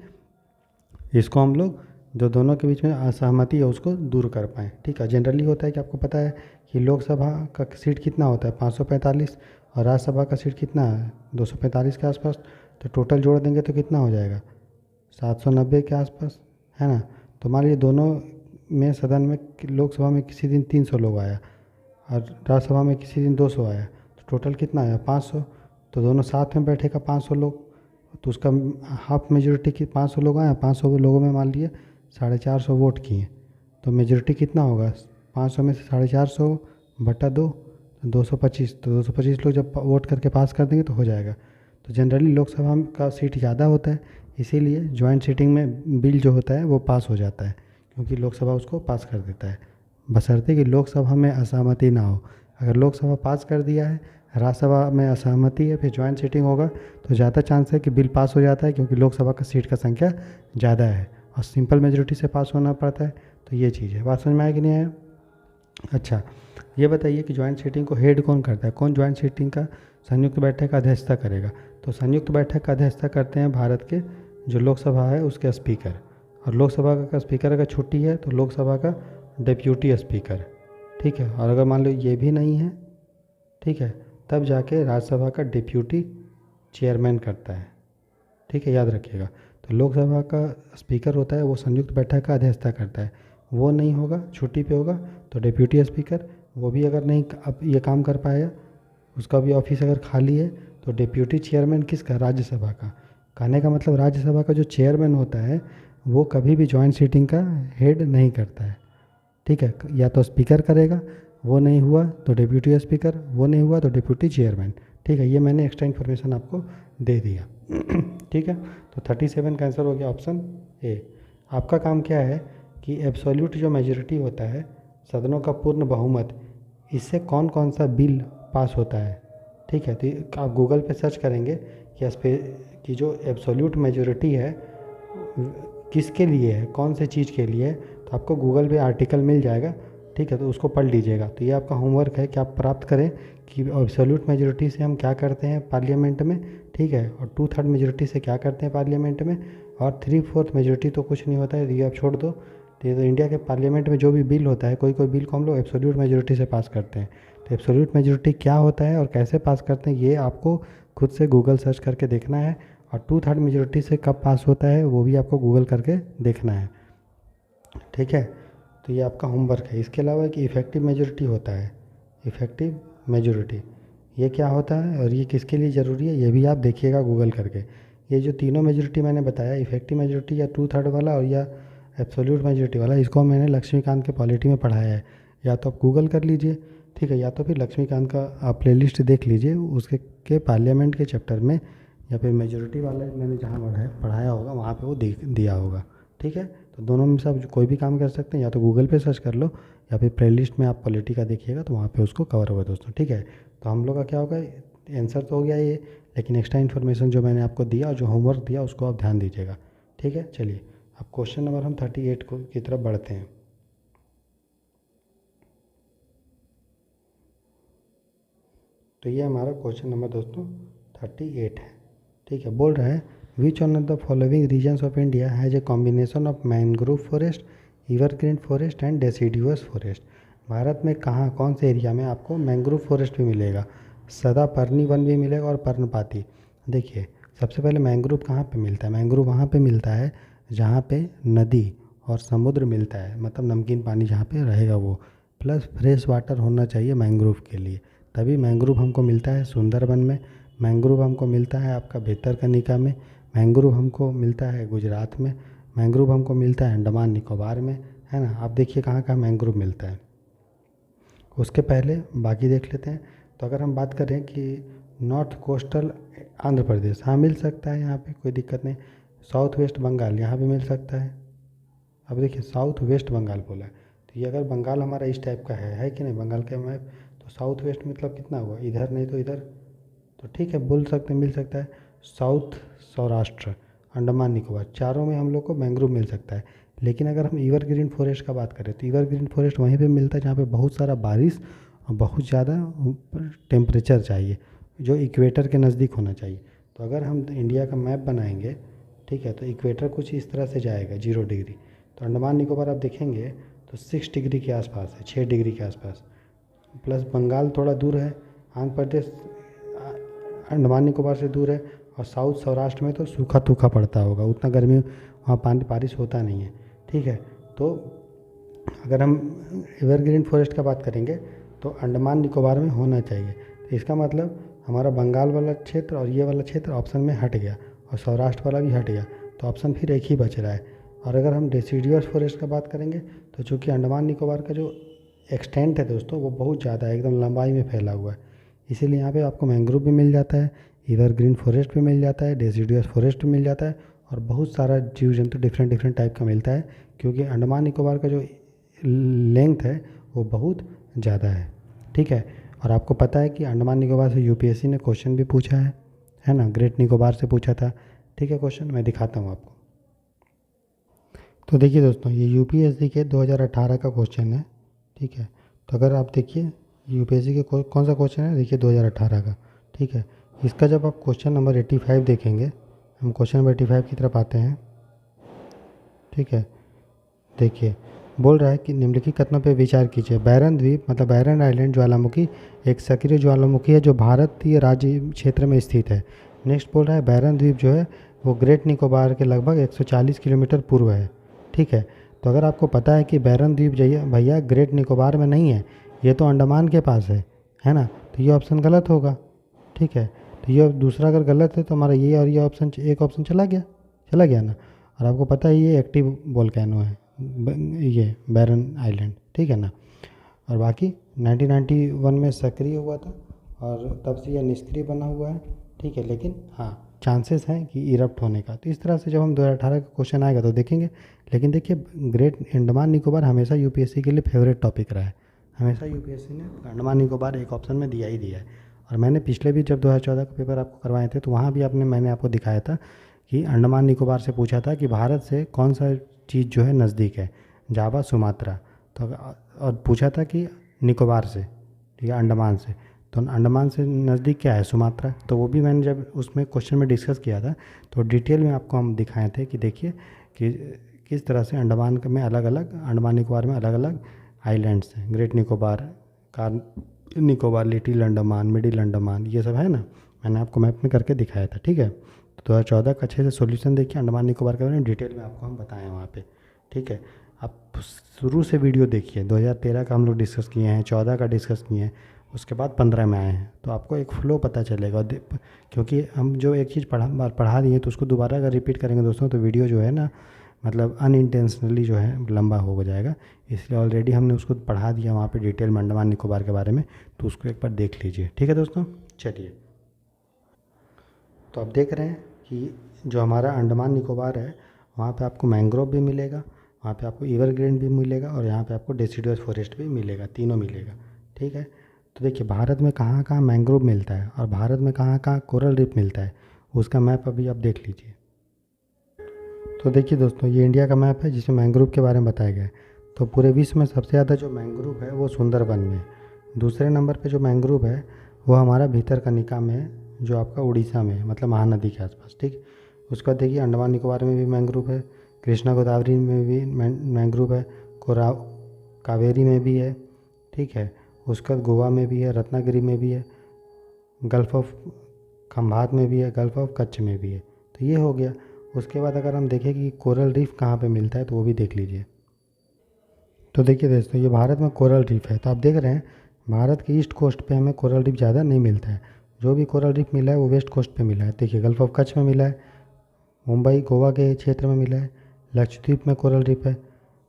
इसको हम लोग जो दोनों के बीच में असहमति है उसको दूर कर पाएँ। ठीक है, जनरली होता है कि आपको पता है कि लोकसभा का सीट कितना होता है, 545, और राज्यसभा का सीट कितना है, 245 के आसपास। तो टोटल जोड़ देंगे तो कितना हो जाएगा, 790 के आसपास, है ना। तो मान लीजिए दोनों में सदन में लोकसभा में किसी दिन 300 लोग आया और राज्यसभा में किसी दिन 200 आया, तो टोटल कितना आया, 500। तो दोनों साथ में बैठेगा 500 लोग, तो उसका हाफ मेजोरिटी की 500 लोग आए, 500 लोगों में मान लिए 450 वोट किए, तो मेजोरिटी कितना होगा, 500 में से 450 बटा 2, 225। तो 225 लोग जब वोट करके पास कर देंगे तो हो जाएगा। तो जनरली लोकसभा का सीट ज़्यादा होता है, इसीलिए जॉइंट सीटिंग में बिल जो होता है वो पास हो जाता है, क्योंकि लोकसभा उसको पास कर देता है, बशर्ते कि लोकसभा में असहमति ना हो। अगर लोकसभा पास कर दिया है, राज्यसभा में असहमति है, फिर जॉइंट सीटिंग होगा तो ज़्यादा चांस है कि बिल पास हो जाता है, क्योंकि लोकसभा का सीट का संख्या ज़्यादा है और सिंपल मेजोरिटी से पास होना पड़ता है। तो ये चीज़ है। बात समझ में आया कि नहीं आया? अच्छा, ये बताइए कि जॉइंट सीटिंग को हेड कौन करता है, कौन जॉइंट सीटिंग का संयुक्त बैठक का अध्यक्षता करेगा? तो संयुक्त बैठक का अध्यक्षता करते हैं भारत के जो लोकसभा है उसके स्पीकर, और लोकसभा का स्पीकर अगर छुट्टी है तो लोकसभा का डिप्यूटी स्पीकर। ठीक है, और अगर मान लो ये भी नहीं है, ठीक है, तब जाके राज्यसभा का डिप्यूटी चेयरमैन करता है। ठीक है, याद रखिएगा। तो लोकसभा का स्पीकर होता है वो संयुक्त बैठक का अध्यक्षता करता है, वो नहीं होगा, छुट्टी पे होगा, तो डिप्यूटी स्पीकर, वो भी अगर नहीं अब ये काम कर पाएगा, उसका भी ऑफिस अगर खाली है, तो डिप्यूटी चेयरमैन किसका, राज्यसभा का। कहने का मतलब राज्यसभा का जो चेयरमैन होता है वो कभी भी जॉइंट सीटिंग का हेड नहीं करता है। ठीक है, या तो स्पीकर करेगा, वो नहीं हुआ तो डिप्यूटी स्पीकर, वो नहीं हुआ तो डिप्यूटी चेयरमैन। ठीक है, ये मैंने एक्स्ट्रा इन्फॉर्मेशन आपको दे दिया। ठीक है, तो 37 का आंसर हो गया ऑप्शन ए। आपका काम क्या है कि एब्सोल्यूट जो मेजोरिटी होता है, सदनों का पूर्ण बहुमत, इससे कौन कौन सा बिल पास होता है। ठीक है, तो आप गूगल पे सर्च करेंगे कि जो एब्सोल्यूट मेजोरिटी है किसके लिए है, कौन से चीज़ के लिए है, तो आपको गूगल पे आर्टिकल मिल जाएगा। ठीक है, तो उसको पढ़ लीजिएगा। तो ये आपका होमवर्क है कि आप प्राप्त करें कि एब्सोल्यूट मेजोरिटी से हम क्या करते हैं पार्लियामेंट में। ठीक है, और 2/3 मेजोरिटी से क्या करते हैं पार्लियामेंट में, और 3/4 मेजोरिटी तो कुछ नहीं होता है, ये आप छोड़ दो। तो ये तो इंडिया के पार्लियामेंट में जो भी बिल होता है, कोई कोई बिल को हम लोग एब्सोल्यूट मेजोरिटी से पास करते हैं। तो एब्सोल्यूट मेजोरिटी क्या होता है और कैसे पास करते हैं, ये आपको खुद से गूगल सर्च करके देखना है। और 2/3 मेजोरिटी से कब पास होता है वो भी आपको गूगल करके देखना है। ठीक है, तो ये आपका होमवर्क है। इसके अलावा कि इफ़ेक्टिव मेजोरिटी होता है, इफ़ेक्टिव मेजोरिटी ये क्या होता है और ये किसके लिए ज़रूरी है, ये भी आप देखिएगा गूगल करके। ये जो तीनों मेजोरिटी मैंने बताया, इफ़ेक्टिव मेजोरिटी या 2/3 वाला और या एब्सोल्यूट मेजोरिटी वाला, इसको मैंने लक्ष्मीकांत के पॉलिटी में पढ़ाया है। या तो आप गूगल कर लीजिए, ठीक है, या तो फिर लक्ष्मीकांत का आप प्लेलिस्ट देख लीजिए, उसके के पार्लियामेंट के चैप्टर में, या फिर मेजोरिटी वाला मैंने जहाँ पढ़ाया होगा वहाँ पे वो दिया होगा। ठीक है, तो दोनों में से आप कोई भी काम कर सकते हैं, या तो गूगल पे सर्च कर लो या फिर प्लेलिस्ट में आप पॉलिटी का देखिएगा तो वहाँ पे उसको कवर होगा दोस्तों। ठीक है, तो हम लोग का क्या होगा, आंसर तो हो गया ये, लेकिन एक्स्ट्रा इन्फॉर्मेशन जो मैंने आपको दिया और जो होमवर्क दिया उसको आप ध्यान दीजिएगा। ठीक है, चलिए अब क्वेश्चन नंबर हम 38 की तरफ बढ़ते हैं। तो ये हमारा क्वेश्चन नंबर दोस्तों 38 है। ठीक है, बोल रहा है which one of the following regions of India has a combination of mangrove forest, evergreen forest and deciduous forest. Bharat में कहाँ, कौन से एरिया में आपको मैंग्रोव फॉरेस्ट भी मिलेगा, सदापर्णी वन भी मिलेगा और पर्णपाती। देखिए, सबसे पहले मैंग्रोव कहाँ पे मिलता है, मैंग्रोव वहाँ पे मिलता है जहाँ पे नदी और समुद्र मिलता है, मतलब नमकीन पानी जहाँ पे रहेगा वो, प्लस फ्रेश वाटर होना चाहिए मैंग्रोव के लिए, तभी मैंग्रोव हमको मिलता है सुंदरबन में, मैंग्रोव हमको मिलता है आपका भितरकनिका में, मैंग्रोव हमको मिलता है गुजरात में, मैंग्रोव हमको मिलता है अंडमान निकोबार में, है ना। आप देखिए कहाँ कहाँ मैंग्रोव मिलता है। उसके पहले बाकी देख लेते हैं। तो अगर हम बात करें कि नॉर्थ कोस्टल आंध्र प्रदेश, हाँ मिल सकता है, यहाँ पे कोई दिक्कत नहीं। साउथ वेस्ट बंगाल यहाँ भी मिल सकता है। अब देखिए साउथ वेस्ट बंगाल बोला है, तो ये अगर बंगाल हमारा इस टाइप का है कि नहीं, बंगाल का मैप, तो साउथ वेस्ट मतलब कितना हुआ, इधर नहीं तो इधर, तो ठीक है बोल सकते हैं मिल सकता है। साउथ सौराष्ट्र, अंडमान निकोबार, चारों में हम लोग को मैंग्रोव मिल सकता है। लेकिन अगर हम एवरग्रीन फॉरेस्ट का बात करें तो एवरग्रीन फॉरेस्ट वहीं पे मिलता है जहाँ पे बहुत सारा बारिश और बहुत ज़्यादा टेम्परेचर चाहिए, जो इक्वेटर के नज़दीक होना चाहिए। तो अगर हम इंडिया का मैप बनाएंगे, ठीक है, तो इक्वेटर कुछ इस तरह से जाएगा 0 डिग्री। तो अंडमान निकोबार आप देखेंगे तो 6 डिग्री के आसपास है, 6 डिग्री के आसपास, प्लस बंगाल थोड़ा दूर है, आंध्र प्रदेश अंडमान निकोबार से दूर है, और साउथ सौराष्ट्र में तो सूखा सूखा पड़ता होगा, उतना गर्मी वहाँ पानी बारिश होता नहीं है, ठीक है। तो अगर हम एवरग्रीन फॉरेस्ट का बात करेंगे तो अंडमान निकोबार में होना चाहिए। तो इसका मतलब हमारा बंगाल वाला क्षेत्र और ये वाला क्षेत्र ऑप्शन में हट गया, और सौराष्ट्र वाला भी हट गया, तो ऑप्शन फिर एक ही बच रहा है। और अगर हम डेसिडियस फॉरेस्ट का बात करेंगे तो चूँकि अंडमान निकोबार का जो एक्सटेंट है दोस्तों वो बहुत ज़्यादा है, एकदम लंबाई में फैला हुआ है, इसीलिए यहाँ पे आपको मैंग्रोव भी मिल जाता है, एवरग्रीन फॉरेस्ट भी मिल जाता है, डेसिडियस फॉरेस्ट भी मिल जाता है, और बहुत सारा जीव जंतु डिफरेंट डिफरेंट टाइप का मिलता है, क्योंकि अंडमान निकोबार का जो लेंथ है वो बहुत ज़्यादा है, ठीक है। और आपको पता है कि अंडमान निकोबार से यूपीएससी ने क्वेश्चन भी पूछा है ना, ग्रेट निकोबार से पूछा था, ठीक है। क्वेश्चन मैं दिखाता हूँ आपको। तो देखिए दोस्तों ये यूपीएससी के 2018 का क्वेश्चन है, ठीक है। तो अगर आप देखिए यूपीएससी के कौन सा क्वेश्चन है, देखिए 2018 का, ठीक है। इसका जब आप क्वेश्चन नंबर 85 देखेंगे, हम क्वेश्चन नंबर 85 की तरफ आते हैं, ठीक है। देखिए बोल रहा है कि निम्नलिखित कथनों पर विचार कीजिए। बैरन द्वीप मतलब बैरन आइलैंड ज्वालामुखी एक सक्रिय ज्वालामुखी है जो भारतीय राज्य क्षेत्र में स्थित है। नेक्स्ट बोल रहा है बैरन द्वीप जो है वो ग्रेट निकोबार के लगभग 140 किलोमीटर पूर्व है, ठीक है। तो अगर आपको पता है कि बैरन द्वीप भैया ग्रेट निकोबार में नहीं है, ये तो अंडमान के पास है ना, तो ये ऑप्शन गलत होगा, ठीक है। तो ये दूसरा अगर गलत है तो हमारा ये और ये ऑप्शन, एक ऑप्शन चला गया ना। और आपको पता है ये एक्टिव वोल्केनो है ये बैरन आइलैंड, ठीक है ना। और बाकी 1991 में सक्रिय हुआ था और तब से यह निष्क्रिय बना हुआ है, ठीक है। लेकिन हाँ चांसेस हैं कि इरप्ट होने का। तो इस तरह से जब हम 2018 का क्वेश्चन आएगा तो देखेंगे। लेकिन देखिए ग्रेट अंडमान निकोबार हमेशा यूपीएससी के लिए फेवरेट टॉपिक रहा है, हमेशा यूपीएससी ने अंडमान निकोबार एक ऑप्शन में दिया ही दिया है। और मैंने पिछले भी जब 2014 का पेपर आपको करवाए थे तो वहाँ भी मैंने आपको दिखाया था कि अंडमान निकोबार से पूछा था कि भारत से कौन सा चीज़ जो है नज़दीक है, जावा सुमात्रा, तो और पूछा था कि निकोबार से, ठीक है, अंडमान से, तो अंडमान से नज़दीक क्या है, सुमात्रा। तो वो भी मैंने जब उसमें क्वेश्चन में डिस्कस किया था तो डिटेल में आपको हम दिखाए थे कि देखिए कि किस तरह से अंडमान में अलग अलग, अंडमान निकोबार में अलग अलग आइलैंड्स हैं, great Nicobar, car Nicobar, little Andaman, middle Andaman, ये सब है ना, मैंने आपको मैप में करके दिखाया था, ठीक है। तो 2014 का अच्छे से सॉल्यूशन देखिए, अंडमान निकोबार के बारे में डिटेल में आपको हम बताएं वहाँ पे, ठीक है। आप शुरू से वीडियो देखिए, 2013 का हम लोग डिस्कस किए हैं, 14 का डिस्कस किए हैं, उसके बाद 15 में आए हैं, तो आपको एक फ्लो पता चलेगा। क्योंकि हम जो एक चीज़ पढ़ा दिए तो उसको दोबारा अगर रिपीट करेंगे दोस्तों तो वीडियो जो है ना मतलब अनइंटेंशनली जो है लंबा हो जाएगा, इसलिए ऑलरेडी हमने उसको पढ़ा दिया वहाँ पे डिटेल में अंडमान निकोबार के बारे में, तो उसको एक बार देख लीजिए, ठीक है दोस्तों। चलिए तो आप देख रहे हैं कि जो हमारा अंडमान निकोबार है वहाँ पे आपको मैंग्रोव भी मिलेगा, वहाँ पे आपको एवरग्रीन भी मिलेगा और यहाँ पे आपको डेसिडुअस फॉरेस्ट भी मिलेगा, तीनों मिलेगा, ठीक है। तो देखिए भारत में कहाँ कहाँ मैंग्रोव मिलता है और भारत में कहाँ कहाँ कोरल रीफ मिलता है, उसका मैप अभी आप देख लीजिए। तो देखिए दोस्तों ये इंडिया का मैप है जिसमें मैंग्रोव के बारे में बताया गया है। तो पूरे विश्व में सबसे ज़्यादा जो मैंग्रोव है वो सुंदरबन में है। दूसरे नंबर पे जो मैंग्रोव है वो हमारा भीतरकनिका में है, जो आपका उड़ीसा में है, मतलब महानदी के आसपास, ठीक। उसके बाद देखिए अंडमान निकोबार में भी मैंग्रोव है, कृष्णा गोदावरी में भी मैंग्रोव है, कावेरी में भी है, ठीक है। उसके बाद गोवा में भी है, रत्नागिरी में भी है, गल्फ ऑफ खंभात में भी है, गल्फ ऑफ कच्छ में भी है। तो ये हो गया। उसके बाद अगर हम देखें कि कोरल रीफ कहाँ पे मिलता है तो वो भी देख लीजिए। तो देखिए दोस्तों ये भारत में कोरल रीफ है, तो आप देख रहे हैं भारत के ईस्ट कोस्ट पे हमें कोरल रीफ ज़्यादा नहीं मिलता है, जो भी कोरल रीफ मिला है वो वेस्ट कोस्ट पे मिला है। देखिए गल्फ ऑफ कच्छ में मिला है, मुंबई गोवा के क्षेत्र में मिला है, लक्षद्वीप में कोरल रीफ है,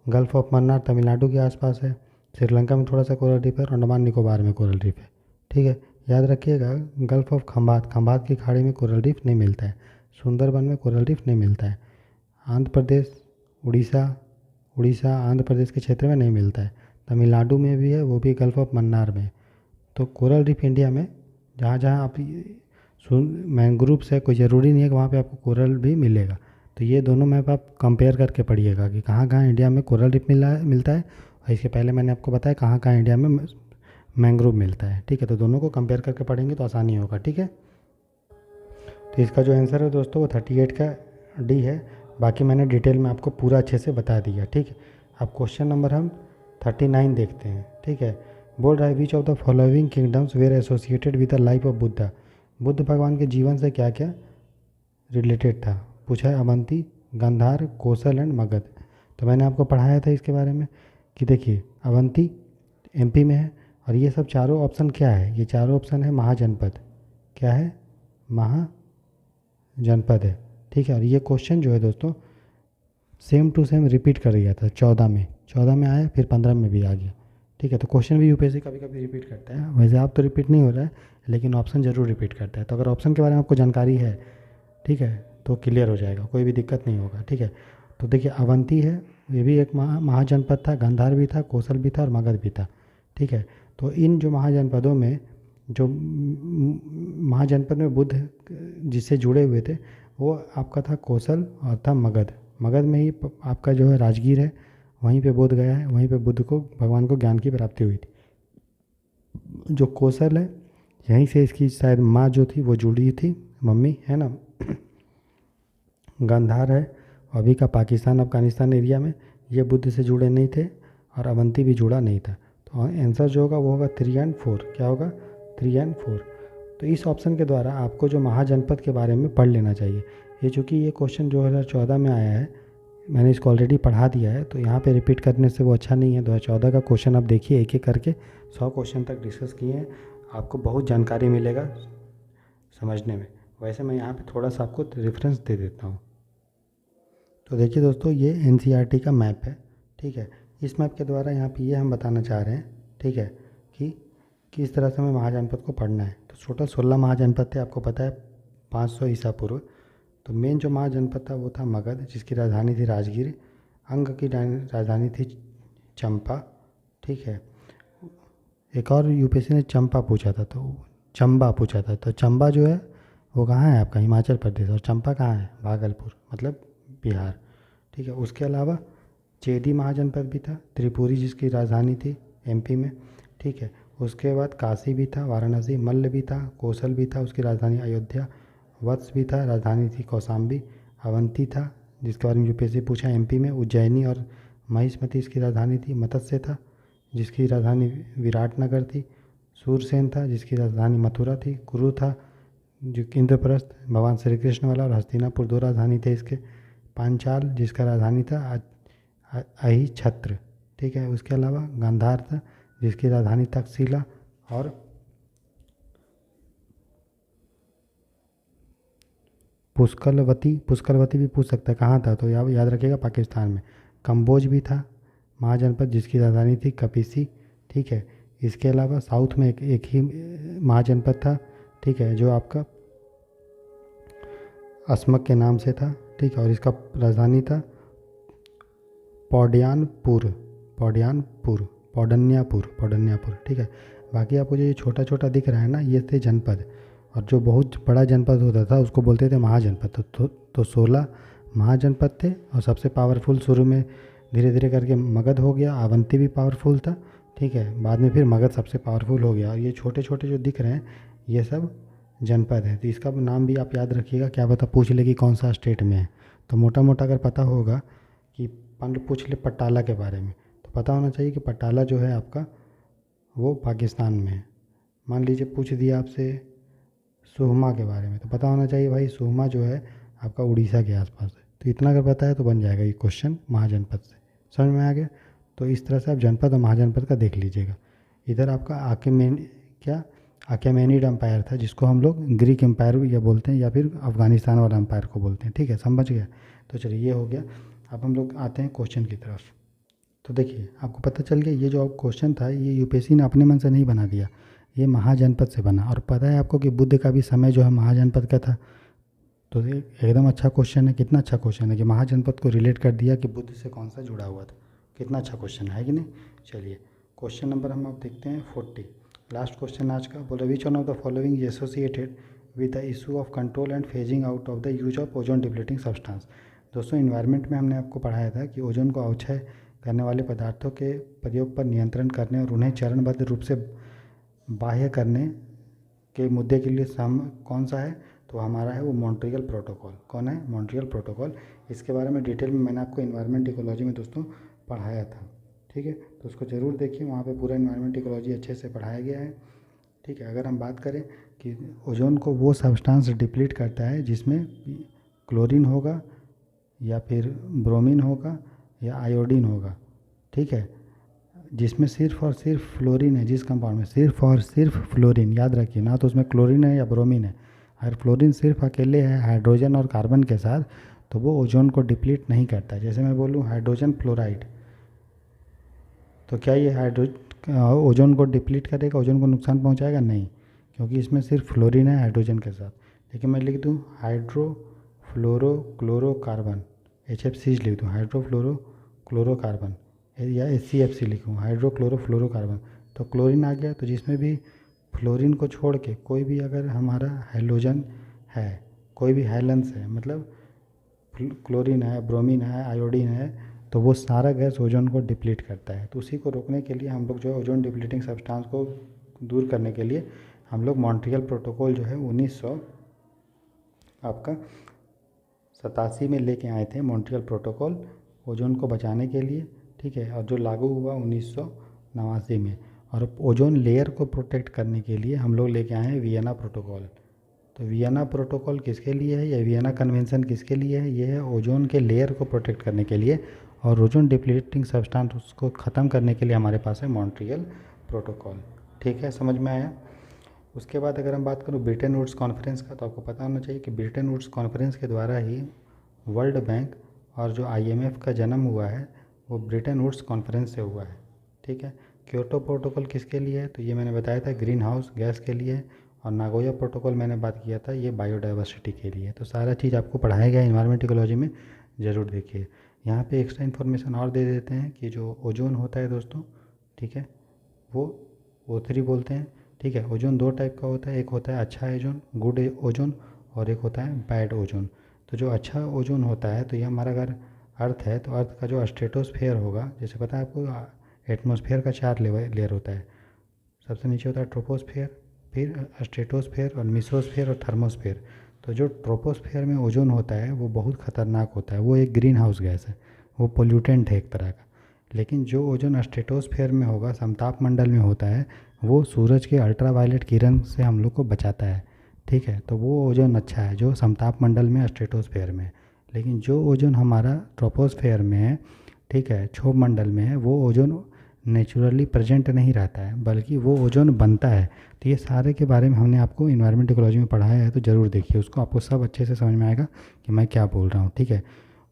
गल्फ ऑफ मन्नार तमिलनाडु के आसपास है, श्रीलंका में थोड़ा सा कोरल रीफ है और अंडमान निकोबार में कोरल रीफ है। ठीक है, याद रखिएगा। गल्फ ऑफ खंबात, खंबात की खाड़ी में कोरल रीफ नहीं मिलता है, सुंदरबन में कोरल रीफ नहीं मिलता है, आंध्र प्रदेश, उड़ीसा, उड़ीसा आंध्र प्रदेश के क्षेत्र में नहीं मिलता है, तमिलनाडु में भी है, वो भी गल्फ ऑफ मन्नार में। तो कोरल रीफ इंडिया में जहाँ जहाँ आप मैंग्रोव्स है, कोई ज़रूरी नहीं है कि वहाँ पे आपको कोरल भी मिलेगा। तो ये दोनों मैप आप कंपेयर करके पढ़िएगा कि कहाँ कहाँ इंडिया में कोरल रीफ मिलता है, और इसके पहले मैंने आपको बताया कहाँ कहाँ इंडिया में मैंग्रोव मिलता है। ठीक है, तो दोनों को कंपेयर करके पढ़ेंगे तो आसानी होगा। ठीक है, तो इसका जो आंसर है दोस्तों वो 38 का डी है। बाकी मैंने डिटेल में आपको पूरा अच्छे से बता दिया। ठीक है, अब क्वेश्चन नंबर हम 39 देखते हैं। ठीक है, बोल रहा है which of the following kingdoms were associated with the life of Buddha. Buddha भगवान के जीवन से क्या क्या रिलेटेड था, पूछा है। अवंती, गांधार, कौशल एंड मगध। तो मैंने आपको पढ़ाया था इसके बारे में कि देखिए अवंती एमपी में है, और ये सब चारों ऑप्शन क्या है, ये चारों ऑप्शन है महाजनपद। क्या है, महाजनपद है। ठीक है, और ये क्वेश्चन जो है दोस्तों सेम टू सेम रिपीट कर गया था 14 में आया, फिर 15 में भी आ गया। ठीक है, तो क्वेश्चन भी यूपीएससी कभी कभी रिपीट करता है। वैसे आप तो रिपीट नहीं हो रहा है, लेकिन ऑप्शन ज़रूर रिपीट करता है। तो अगर ऑप्शन के बारे में आपको जानकारी है, ठीक है, तो क्लियर हो जाएगा, कोई भी दिक्कत नहीं होगा। ठीक है, तो देखिए अवंती है, ये भी एक महाजनपद था, गांधार भी था, कौशल भी था और मगध भी था। ठीक है, तो इन जो महाजनपदों में जो महाजनपद में बुद्ध जिससे जुड़े हुए थे वो आपका था कौशल और था मगध। मगध में ही आपका जो है राजगीर है, वहीं पे बोध गया है, वहीं पे बुद्ध को भगवान को ज्ञान की प्राप्ति हुई थी। जो कौशल है यहीं से इसकी शायद माँ जो थी वो जुड़ी थी, मम्मी है ना। गांधार है अभी का पाकिस्तान अफगानिस्तान एरिया में, ये बुद्ध से जुड़े नहीं थे, और अवंती भी जुड़ा नहीं था। तो आंसर जो होगा वो होगा 3 और 4। क्या होगा, 3 और 4। तो इस ऑप्शन के द्वारा आपको जो महाजनपद के बारे में पढ़ लेना चाहिए। ये चूँकि ये क्वेश्चन 2014 में आया है, मैंने इसको ऑलरेडी पढ़ा दिया है, तो यहाँ पे रिपीट करने से वो अच्छा नहीं है। 2014 का क्वेश्चन आप देखिए, एक एक करके 100 क्वेश्चन तक डिस्कस किए हैं, आपको बहुत जानकारी मिलेगा समझने में। वैसे मैं यहाँ पे थोड़ा सा आपको रेफरेंस दे देता हूँ। तो देखिए दोस्तों, ये एनसीईआरटी का मैप है। ठीक है, इस मैप के द्वारा यहाँ पे ये हम बताना चाह रहे हैं, ठीक है, कि किस तरह से हमें महाजनपद को पढ़ना है। तो टोटल 16 महाजनपद थे, आपको पता है 500 ईसा पूर्व। तो मेन जो महाजनपद था वो था मगध, जिसकी राजधानी थी राजगीर। अंग की राजधानी थी चंपा। ठीक है, एक और यूपीएससी ने चंपा पूछा था, तो चंबा पूछा था। तो चंबा जो है वो कहाँ है आपका, हिमाचल प्रदेश, और चंपा कहाँ है, भागलपुर, मतलब बिहार। ठीक है, उसके अलावा चेदी महाजनपद भी था, त्रिपुरी जिसकी राजधानी थी एमपी में। ठीक है, उसके बाद काशी भी था, वाराणसी, मल्ल भी था, कौशल भी था, उसकी राजधानी अयोध्या, वत्स भी था, राजधानी थी कौशाम्बी, अवंती था जिसके बारे में यूपीएससी पूछा एमपी में, उज्जैनी और महिष्मती इसकी राजधानी थी, मत्स्य था जिसकी राजधानी विराटनगर थी, सूरसेन था जिसकी राजधानी मथुरा थी, कुरु था जो इंद्रप्रस्थ भगवान श्री कृष्ण वाला, और हस्तिनापुर 2 राजधानी थे इसके, पांचाल जिसका राजधानी था अहि छत्र। ठीक है, उसके अलावा गांधार था जिसकी राजधानी तक्षशिला, और पुष्कलवती भी पूछ सकता है कहाँ था, तो याद रखिएगा पाकिस्तान में। कंबोज भी था महाजनपद जिसकी राजधानी थी कपिसी। ठीक है, इसके अलावा साउथ में एक ही महाजनपद था, ठीक है, जो आपका अस्मक के नाम से था। ठीक है, और इसका राजधानी था पौडन्यापुर। ठीक है, बाकी आपको जो ये छोटा छोटा दिख रहा है ना, ये थे जनपद, और जो बहुत बड़ा जनपद होता था उसको बोलते थे महाजनपद। तो 16 महाजनपद थे, और सबसे पावरफुल शुरू में धीरे धीरे करके मगध हो गया, अवंती भी पावरफुल था। ठीक है, बाद में फिर मगध सबसे पावरफुल हो गया, और ये छोटे छोटे जो दिख रहे हैं ये सब जनपद है। तो इसका नाम भी आप याद रखिएगा, क्या पता पूछ ले कि कौन सा स्टेट में है। तो मोटा मोटा अगर पता होगा कि पूछ ले पट्टाला के बारे में, तो पता होना चाहिए कि पट्टाला जो है आपका वो पाकिस्तान में है। मान लीजिए पूछ दिया आपसे सुहमा के बारे में, तो पता होना चाहिए भाई सुहमा जो है आपका उड़ीसा के आसपास है। तो इतना अगर पता है तो बन जाएगा ये क्वेश्चन महाजनपद से। समझ में आ गया? तो इस तरह से आप जनपद और महाजनपद का देख लीजिएगा। इधर आपका आकेमेनिड एम्पायर था, जिसको हम लोग ग्रीक एम्पायर या बोलते हैं, या फिर अफगानिस्तान वाला एम्पायर को बोलते हैं। ठीक है, समझ गया? तो चलिए ये हो गया। अब हम लोग आते हैं क्वेश्चन की तरफ। तो देखिए आपको पता चल गया, ये जो क्वेश्चन था ये यूपीएससी ने अपने मन से नहीं बना दिया, ये महाजनपद से बना। और पता है आपको कि बुद्ध का भी समय जो है महाजनपद का था। तो ये एकदम अच्छा क्वेश्चन है। कितना अच्छा क्वेश्चन है कि महाजनपद को रिलेट कर दिया कि बुद्ध से कौन सा जुड़ा हुआ था। कितना अच्छा क्वेश्चन है कि नहीं। चलिए क्वेश्चन नंबर हम अब देखते हैं 40, लास्ट क्वेश्चन आज का। बोले विच one of the following is associated with the issue of control and phasing out of the use of ozone depleting substance. दोस्तों इन्वायरमेंट में हमने आपको पढ़ाया था कि ओजोन को अवक्षय करने वाले पदार्थों के प्रयोग पर नियंत्रण करने और उन्हें चरणबद्ध रूप से बाह्य करने के मुद्दे के लिए कौन सा है, तो हमारा है वो मॉन्ट्रियल प्रोटोकॉल। कौन है? Montreal protocol. इसके बारे में डिटेल में मैंने आपको इन्वायरमेंट इकोलॉजी में दोस्तों पढ़ाया था। ठीक है, तो उसको ज़रूर देखिए, वहाँ पे पूरा इन्वायरमेंट इकोलॉजी अच्छे से पढ़ाया गया है। ठीक है, अगर हम बात करें कि ओजोन को वो सब्सटेंस डिप्लीट करता है जिसमें क्लोरीन होगा या फिर ब्रोमीन होगा या आयोडीन होगा। ठीक है, जिसमें सिर्फ और सिर्फ फ्लोरीन है, जिस कंपाउंड में सिर्फ और सिर्फ फ्लोरीन, याद रखिए ना तो उसमें क्लोरीन है या ब्रोमीन है। अगर फ्लोरीन सिर्फ अकेले है हाइड्रोजन और कार्बन के साथ तो वो ओजोन को डिप्लीट नहीं करता। जैसे मैं बोलूँ हाइड्रोजन फ्लोराइड, तो क्या ये ओजोन को डिप्लीट करेगा, ओजोन को नुकसान पहुंचाएगा? नहीं, क्योंकि इसमें सिर्फ फ्लोरीन है हाइड्रोजन के साथ। लेकिन मैं लिख दूँ हाइड्रोफ्लोरोक्लोरोकार्बन, HFC लिख दूँ, हाइड्रोफ्लोरोक्लोरोकार्बन, या HCFC लिखूँ, हाइड्रोक्लोरोफ्लोरोकार्बन। तो क्लोरीन आ गया। तो जिसमें भी फ्लोरीन को छोड़ के कोई भी अगर हमारा हाइड्रोजन है, कोई भी हाइलेंस है, मतलब क्लोरीन है, ब्रोमीन है, आयोडीन है, तो वो सारा गैस ओजोन को डिप्लीट करता है। तो उसी को रोकने के लिए हम लोग जो है ओजोन डिप्लीटिंग सब्सटेंस को दूर करने के लिए हम लोग मॉन्ट्रियल प्रोटोकॉल जो है 1987 में लेके आए थे। मॉन्ट्रियल प्रोटोकॉल ओजोन को बचाने के लिए। ठीक है, और जो लागू हुआ 1989 में। और ओजोन लेयर को प्रोटेक्ट करने के लिए हम लोग लेके आए हैं वियना प्रोटोकॉल। तो वियना प्रोटोकॉल किसके लिए है, या वियना कन्वेंशन किसके लिए है? ये है ओजोन के लेयर को प्रोटेक्ट करने के लिए, और ओजोन डिप्लीटिंग सब्सटेंस उसको ख़त्म करने के लिए हमारे पास है मॉन्ट्रियल प्रोटोकॉल। ठीक है, समझ में आया। उसके बाद अगर हम बात करूँ ब्रिटेन वुड्स कॉन्फ्रेंस का, तो आपको पता होना चाहिए कि ब्रिटेन वुड्स कॉन्फ्रेंस के द्वारा ही वर्ल्ड बैंक और जो IMF का जन्म हुआ है वो ब्रिटेन वुड्स कॉन्फ्रेंस से हुआ है। ठीक है, क्योटो प्रोटोकॉल किसके लिए है, तो ये मैंने बताया था ग्रीन हाउस गैस के लिए है। और नागोया प्रोटोकॉल मैंने बात किया था, ये बायोडाइवर्सिटी के लिए। तो सारा चीज़ आपको पढ़ाया गया है इन्वायरमेंट इकोलॉजी में, ज़रूर देखिए। यहाँ पे एक्स्ट्रा इन्फॉर्मेशन और दे देते हैं कि जो ओजोन होता है दोस्तों, ठीक है, वो O3 बोलते हैं। ठीक है, ओजोन दो टाइप का होता है, एक होता है अच्छा ओजोन, गुड ओजोन, और एक होता है बैड ओजोन। तो जो अच्छा ओजोन होता है, तो ये हमारा अगर अर्थ है तो अर्थ का जो स्ट्रेटोस्फेयर होगा, जैसे पता है आपको एटमॉस्फेयर का 4 लेयर होता है। सबसे नीचे होता है ट्रोपोस्फेयर, फिर स्ट्रेटोस्फेयर और मिसोस्फेयर और थर्मोस्फेयर। तो जो ट्रोपोस्फेयर में ओजोन होता है वो बहुत ख़तरनाक होता है, वो एक ग्रीन हाउस गैस है, वो पोल्यूटेंट है एक तरह का। लेकिन जो ओजोन स्ट्रेटोस्फेयर में होगा, समताप मंडल में होता है, वो सूरज के अल्ट्रावायलेट किरण से हम लोग को बचाता है। ठीक है, तो वो ओजोन अच्छा है जो समताप मंडल में स्ट्रेटोस्फेयर में है। लेकिन जो ओजोन हमारा ट्रोपोस्फेयर में है, ठीक है, क्षोभ मंडल में है, वो ओजोन नेचुरली प्रेजेंट नहीं रहता है, बल्कि वो ओजोन बनता है। तो ये सारे के बारे में हमने आपको इन्वायरमेंट इकोलॉजी में पढ़ाया है, तो ज़रूर देखिए उसको, आपको सब अच्छे से समझ में आएगा कि मैं क्या बोल रहा हूँ। ठीक है,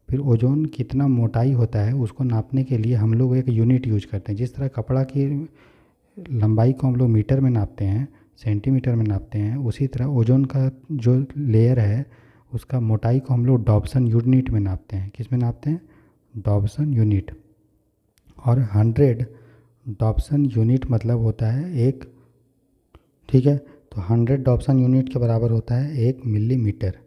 फिर ओजोन कितना मोटाई होता है उसको नापने के लिए हम लोग एक यूनिट यूज करते हैं। जिस तरह कपड़ा की लंबाई को हम लोग मीटर में नापते हैं, सेंटीमीटर में नापते हैं, उसी तरह ओजोन का जो लेयर है उसका मोटाई को हम लोग डॉप्सन यूनिट में नापते हैं। किस में नापते हैं? Dobson unit. और 100 डॉप्सन यूनिट मतलब होता है एक, ठीक है, तो 100 डॉप्सन यूनिट के बराबर होता है 1 मिलीमीटर।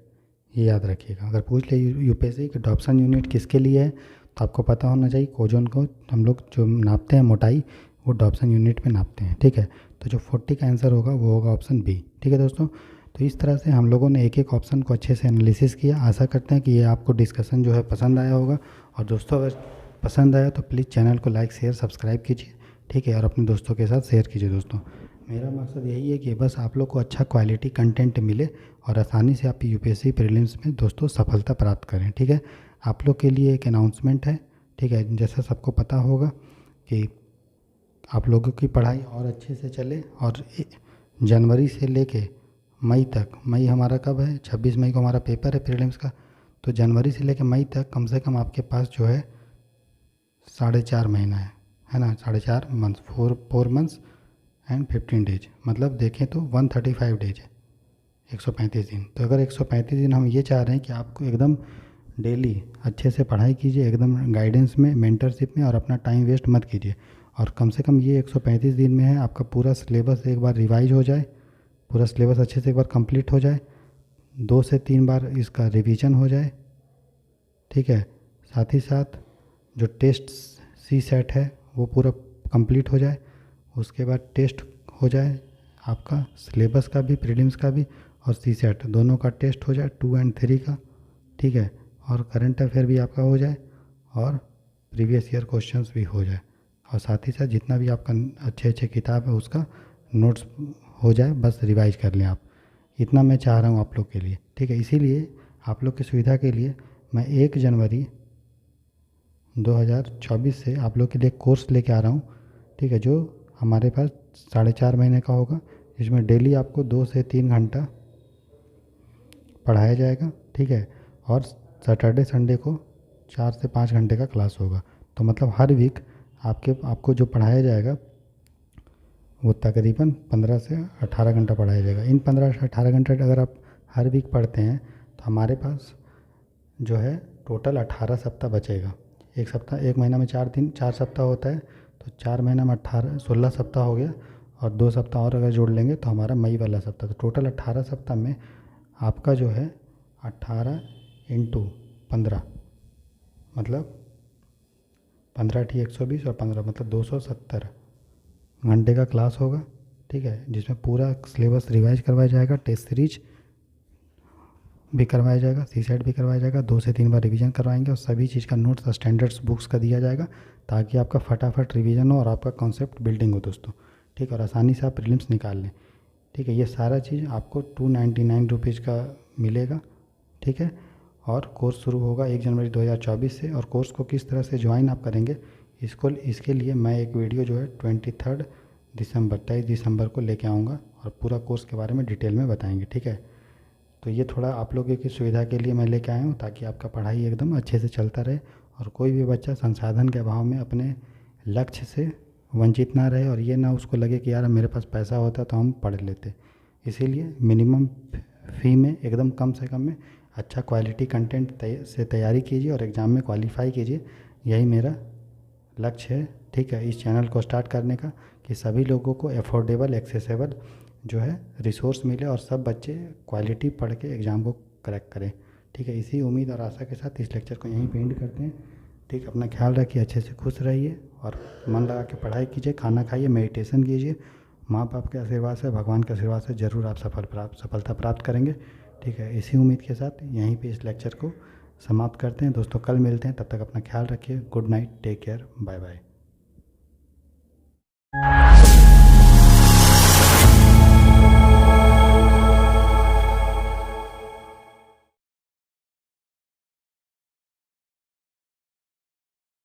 ये याद रखिएगा, अगर पूछ ले यूपीएससी कि डॉप्सन यूनिट किसके लिए है, तो आपको पता होना चाहिए ओजोन को हम लोग जो नापते हैं मोटाई, वो डॉप्सन यूनिट में नापते हैं। ठीक है, तो जो 40 का आंसर होगा वो होगा ऑप्शन बी। ठीक है दोस्तों, तो इस तरह से हम लोगों ने एक एक ऑप्शन को अच्छे से एनालिसिस किया। आशा करते हैं कि ये आपको डिस्कशन जो है पसंद आया होगा। और दोस्तों अगर पसंद आया तो प्लीज़ चैनल को लाइक शेयर सब्सक्राइब कीजिए। ठीक है, और अपने दोस्तों के साथ शेयर कीजिए। दोस्तों मेरा मकसद यही है कि बस आप लोग को अच्छा क्वालिटी कंटेंट मिले और आसानी से आप यूपीएससी प्रीलिम्स में दोस्तों सफलता प्राप्त करें। ठीक है, आप लोग के लिए एक अनाउंसमेंट है। ठीक है, जैसा सबको पता होगा कि आप लोगों की पढ़ाई और अच्छे से चले, और जनवरी से लेके मई तक, मई हमारा कब है? 26 मई को हमारा पेपर है प्रीलिम्स का। तो जनवरी से लेकर मई तक कम से कम आपके पास जो है 4.5 महीना है ना, 4.5 मंथ्स, 4 मंथ्स एंड 15 डेज, मतलब देखें तो 135 डेज है, 135 दिन। तो अगर 135 दिन हम ये चाह रहे हैं कि आपको एकदम डेली अच्छे से पढ़ाई कीजिए, एकदम गाइडेंस में, मेंटरशिप में, और अपना टाइम वेस्ट मत कीजिए, और कम से कम ये 135 दिन में है आपका पूरा सिलेबस एक बार रिवाइज हो जाए, पूरा सिलेबस अच्छे से एक बार कंप्लीट हो जाए, 2 से 3 बार इसका रिवीजन हो जाए, ठीक है। साथ ही साथ जो टेस्ट सी सेट है वो पूरा कंप्लीट हो जाए, उसके बाद टेस्ट हो जाए आपका सिलेबस का भी, प्रीलिम्स का भी, और सी सेट दोनों का टेस्ट हो जाए 2 और 3 का, ठीक है। और करंट अफेयर भी आपका हो जाए, और प्रीवियस ईयर क्वेश्चंस भी हो जाए, और साथ ही साथ जितना भी आपका अच्छे अच्छे किताब है उसका नोट्स हो जाए, बस रिवाइज कर लें आप। इतना मैं चाह रहा हूँ आप लोग के लिए, ठीक है। इसीलिए आप लोग की सुविधा के लिए मैं 1 जनवरी 2024 से आप लोग के लिए कोर्स लेके आ रहा हूँ, ठीक है, जो हमारे पास 4.5 महीने का होगा, जिसमें डेली आपको 2 से 3 घंटा पढ़ाया जाएगा, ठीक है। और सैटरडे संडे को 4 से 5 घंटे का क्लास होगा। तो मतलब हर वीक आपको जो पढ़ाया जाएगा वो तकरीबन 15 से 18 घंटा पढ़ाया जाएगा। इन 15 से 18 घंटे अगर आप हर वीक पढ़ते हैं तो हमारे पास जो है टोटल 18 सप्ताह बचेगा। एक महीना में 4 सप्ताह होता है, तो 4 महीना में 16 सप्ताह हो गया, और 2 सप्ताह और अगर जोड़ लेंगे तो हमारा मई वाला सप्ताह, तो टोटल 18 सप्ताह में आपका जो है 18 × 15 मतलब 15 × 120 और 15 मतलब 270 घंटे का क्लास होगा, ठीक है, जिसमें पूरा सिलेबस रिवाइज करवाया जाएगा, टेस्ट सीरीज भी करवाया जाएगा, सी सेट भी करवाया जाएगा, 2 से 3 बार रिवीजन करवाएंगे, और सभी चीज़ का नोट्स स्टैंडर्ड्स बुक्स का दिया जाएगा, ताकि आपका फटाफट रिवीजन हो और आपका कॉन्सेप्ट बिल्डिंग हो दोस्तों, ठीक है, और आसानी से आप प्रीलिम्स निकाल लें, ठीक है। ये सारा चीज़ आपको 299 रुपीज़ का मिलेगा, ठीक है। और कोर्स शुरू होगा 1 जनवरी 2024 से, और कोर्स को किस तरह से ज्वाइन आप करेंगे इसके लिए मैं एक वीडियो जो है 23 दिसंबर को लेके आऊँगा, और पूरा कोर्स के बारे में डिटेल में बताएंगे, ठीक है। तो ये थोड़ा आप लोगों की सुविधा के लिए मैं लेके आया हूँ, ताकि आपका पढ़ाई एकदम अच्छे से चलता रहे, और कोई भी बच्चा संसाधन के अभाव में अपने लक्ष्य से वंचित ना रहे, और ये ना उसको लगे कि यार मेरे पास पैसा होता तो हम पढ़ लेते। इसीलिए मिनिमम फ़ी में, एकदम कम से कम में अच्छा क्वालिटी कंटेंट से तैयारी कीजिए और एग्ज़ाम में क्वालिफाई कीजिए, यही मेरा लक्ष्य है, ठीक है, इस चैनल को स्टार्ट करने का, कि सभी लोगों को अफोर्डेबल, एक्सेसिबल जो है रिसोर्स मिले, और सब बच्चे क्वालिटी पढ़ के एग्ज़ाम को क्रैक करें, ठीक है। इसी उम्मीद और आशा के साथ इस लेक्चर को यहीं पे एंड करते हैं, ठीक। अपना ख्याल रखिए, अच्छे से खुश रहिए, और मन लगा के पढ़ाई कीजिए, खाना खाइए, मेडिटेशन कीजिए, माँ बाप के आशीर्वाद से, भगवान के आशीर्वाद से ज़रूर आप सफलता प्राप्त करेंगे, ठीक है। इसी उम्मीद के साथ यहीं पे इस लेक्चर को समाप्त करते हैं दोस्तों। कल मिलते हैं, तब तक अपना ख्याल रखिए। Good night, take care, bye bye.